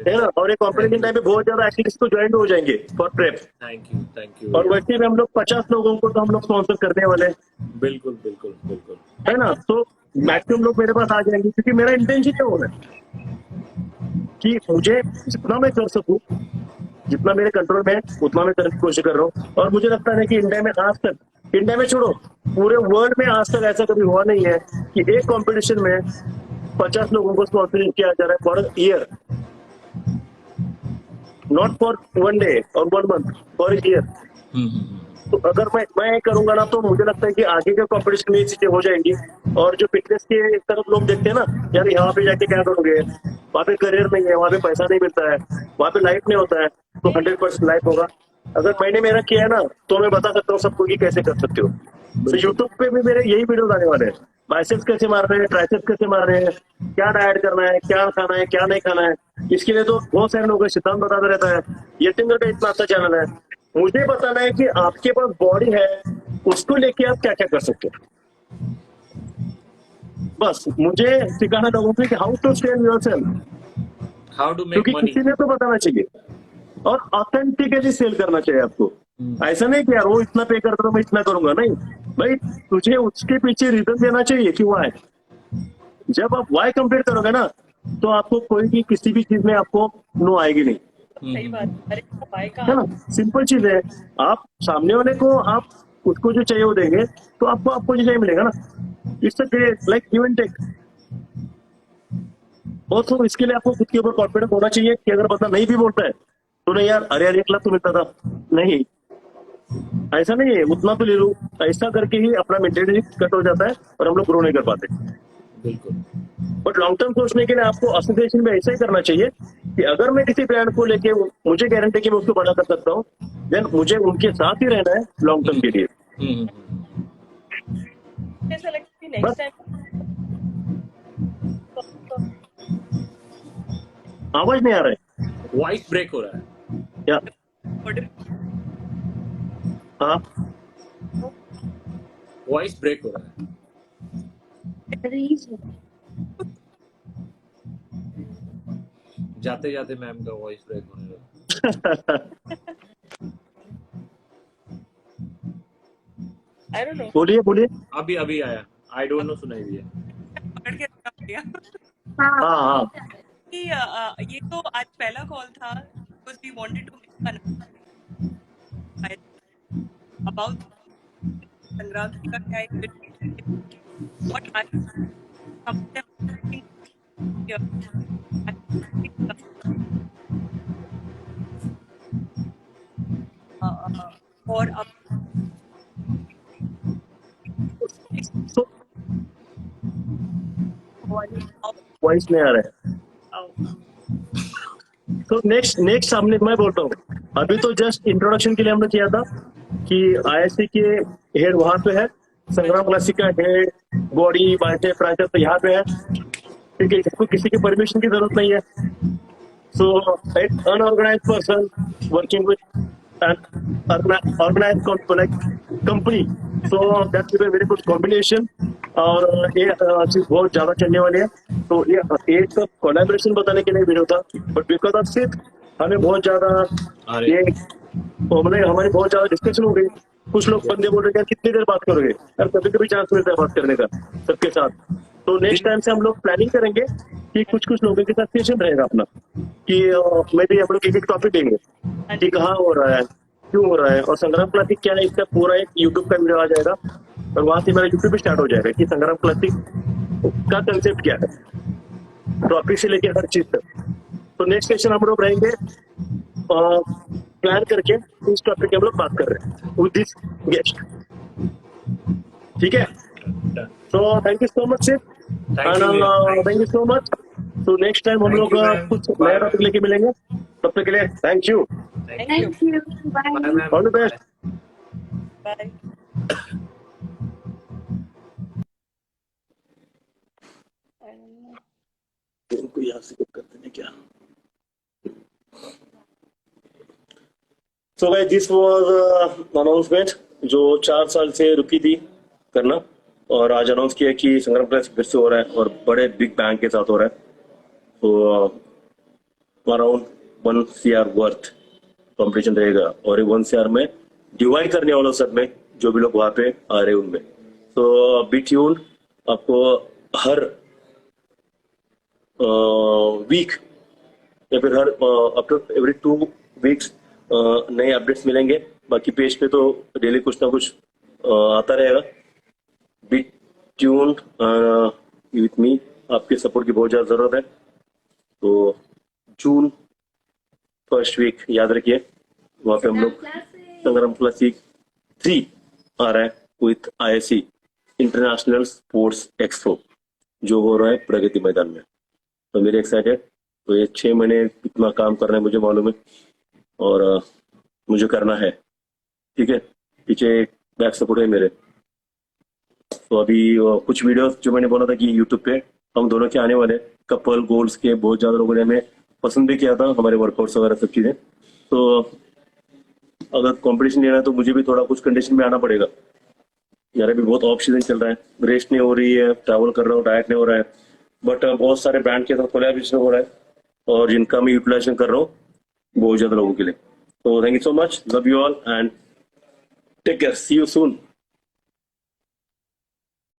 ना। और एक कॉम्पिटिशन टाइम पे बहुत ज्यादा एक्टिविटीज तो ज्वाइन हो जाएंगे फॉर प्रेप। थैंक यू और वैसे भी हम लोग 50 लोगों को तो हम लोग स्पॉन्सर करने वाले हैं, बिल्कुल बिल्कुल बिल्कुल। है ना। तो मैक्सिमम लोग मेरे पास आ जाएंगे, क्योंकि मेरा इंटेंशन क्या होना है कि मुझे जितना मैं कर सकूं, जितना मेरे कंट्रोल में है उतना मैं करने की कोशिश कर रहा हूँ। और मुझे लगता है कि इंडिया में आज तक, इंडिया में छोड़ो पूरे वर्ल्ड में आज तक ऐसा कभी हुआ नहीं है कि एक कंपटीशन में 50 लोगों को स्पॉन्सर किया जा रहा है for year, not for 1 day और 1 मंथ, फॉर ईयर। तो अगर मैं करूंगा ना, तो मुझे लगता है कि आगे के कंपटीशन में ये चीजें हो जाएंगी। और जो फिटनेस के तरफ लोग देखते हैं ना, यार यहाँ पे जाके क्या करोगे, वहाँ पे करियर नहीं है, वहाँ पे पैसा नहीं मिलता है, वहाँ पे लाइफ नहीं होता है, तो 100% लाइफ होगा। अगर मैंने मेरा किया है ना, तो मैं बता सकता हूँ सबको कि कैसे कर सकते हो। तो यूट्यूब पे भी मेरे यही वीडियो आने वाले हैं, बाइसेप्स कैसे मार रहे हैं, ट्राइसेप्स कैसे मार रहे हैं, क्या डाइट करना है, क्या खाना है, क्या नहीं खाना है। इसके लिए तो बहुत सारे लोग सिद्धांत बताता रहता है, यतिंद्र का इतना अच्छा चैनल है। मुझे बताना है कि आपके पास बॉडी है, उसको लेके आप क्या क्या कर सकते हो। बस मुझे सिखाना लोगों को कि how to sell yourself, how to make क्योंकि मनी। किसी ने तो बताना चाहिए और ऑथेंटिकली सेल करना चाहिए आपको। ऐसा नहीं कि यार वो इतना पे करता तो मैं इतना करूंगा, नहीं भाई, तुझे उसके पीछे रीजन देना चाहिए कि वाई। जब आप वाई कंप्लीट करोगे ना, तो आपको कोई भी किसी भी चीज में आपको नो आएगी नहीं, सही बात। अरे भाई का है ना। सिंपल चीज है, आप सामने वाले को आप उसको जो चाहिए वो देंगे, तो आपको जो चाहिए मिलेगा ना। It's a great like give and take. और तो इसके लिए आपको खुद के ऊपर कॉन्फिडेंस होना चाहिए कि अगर बंदा नहीं भी बोलता है तो नहीं यार, अरे यार 1 लाख तो मिलता था, नहीं ऐसा नहीं है, उतना तो ले लो। ऐसा करके ही अपना मेंटेलिटी कट हो जाता है और हम लोग ग्रो नहीं कर पाते। बिल्कुल। बट लॉन्ग टर्म सोचने के लिए आपको एसोसिएशन में ऐसा ही करना चाहिए कि अगर मैं किसी ब्रांड को लेके, मुझे गारंटी कि मैं उसको बड़ा कर सकता हूँ, देन मुझे उनके साथ ही रहना है लॉन्ग टर्म के लिए। हम्म। ऐसा लगता है कि बस नेक्स्ट टाइम आवाज नहीं आ रहा है वॉइस ब्रेक हो रहा है। क्या? हाँ वॉइस ब्रेक हो रहा है। जाते जाते मैम का वॉइस ब्रेक होने लगा। आई डोंट नो, बोलिए बोलिए। अभी अभी आया, आई डोंट नो सुनाई दिया। पकड़ के रखा दिया हाँ हाँ कि ये तो आज पहला कॉल था, because we wanted to make about Sangram ji का क्या है और आज हमसे और अब तो वॉइस नहीं आ रहा है। तो नेक्स्ट सामने मैं बोलता हूँ, अभी तो जस्ट इंट्रोडक्शन के लिए हमने किया था कि आईएससी के हेड वहां पे है, संग्राम क्लासिक का हेड बॉडी बाइटे फ्रैंचाइज तो यहाँ पे है, ठीक है, इसको किसी की परमिशन की जरूरत नहीं है। सो एक unorganised person working with an organized company, so that will be a very good combination। और ये चीज बहुत ज्यादा चलने वाली है। तो ये एक कोलैबोरेशन बताने के लिए वीडियो था, बट बिकॉज ऑफ सिर्फ हमें बहुत ज्यादा ये मतलब हमारी बहुत ज्यादा डिस्कशन हो गई। कुछ लोग बंदे बोल रहे हैं कितनी देर बात करोगे यार, कभी कभी चांस मिलता है बात करने का सबके साथ। तो नेक्स्ट टाइम से हम लोग प्लानिंग करेंगे कि कुछ लोगों के साथ सेशन रहेगा अपना, कि मैं भी हम लोग एक टॉपिक देंगे कि कहाँ हो रहा है, क्यों हो रहा है, और संग्राम क्लासिक क्या है, इसका पूरा एक यूट्यूब का वीडियो आ जाएगा और वहां से मेरा यूट्यूब भी स्टार्ट हो जाएगा कि संग्राम क्लासिक का कंसेप्ट क्या है, टॉपिक से लेके हर चीज तक। तो नेक्स्ट सेशन हम लोग रहेंगे प्लान करके इस टॉपिक हम लोग बात कर रहे हैं विद दिस गेस्ट, ठीक है। तो थैंक यू सो मच सिर्फ, थैंक यू सो मच। तो नेक्स्ट टाइम हम लोग कुछ नया टॉपिक लेके मिलेंगे, तब तक के लिए thank you, thank you, Bye. All the best. Bye. इनको यहाँ से कर देने क्या। So guys this was announcement जो 4 साल से रुकी थी करना, और आज अनाउंस किया कि संग्राम क्लासिक फिर से हो रहा है और बड़े बिग बैंग के साथ हो रहा है। तो अराउंड 1 CR वर्थ कॉम्पिटिशन रहेगा और 1 CR में डिवाइड करने वालों सब में जो भी लोग वहां पे आ रहे हैं उनमें। तो बी ट्यून्ड, आपको हर वीक या फिर हर आफ्टर एवरी 2 वीक्स नए अपडेट्स मिलेंगे। बाकी पेज पे तो डेली कुछ ना कुछ आता रहेगा। बी ट्यून्ड विथ मी, आपके सपोर्ट की बहुत ज्यादा जरूरत है। तो जून 1st वीक याद रखिए, वहां पे हम लोग संग्राम क्लासिक 3 आ रहा है with ISC international sports expo जो हो रहा है प्रगति मैदान में। तो मेरे एक्साइटेड। तो ये 6 महीने कितना काम करना है मुझे मालूम है और मुझे करना है, ठीक है। पीछे बैक सपोर्ट है मेरे। तो अभी कुछ वीडियोस जो मैंने बोला था कि यूट्यूब पे हम दोनों के आने वाले, कपल गोल्स के बहुत ज्यादा लोगों ने हमें पसंद भी किया था, हमारे वर्कआउट्स वगैरह सब चीजें। तो अगर कंपटीशन लेना है तो मुझे भी थोड़ा कुछ कंडीशन में आना पड़ेगा। मेरा भी बहुत ऑफ सीजन चल रहा है, रेस्ट नहीं हो रही है, ट्रैवल कर रहा हूँ, डाइट नहीं हो रहा है, बट बहुत सारे ब्रांड के साथ कोलैबोरेशन हो रहा है और जिनका मैं यूटिलाइजेशन कर रहा हूँ बहुत ज्यादा लोगों के लिए। तो thank you so much, love you all and take care, see you soon.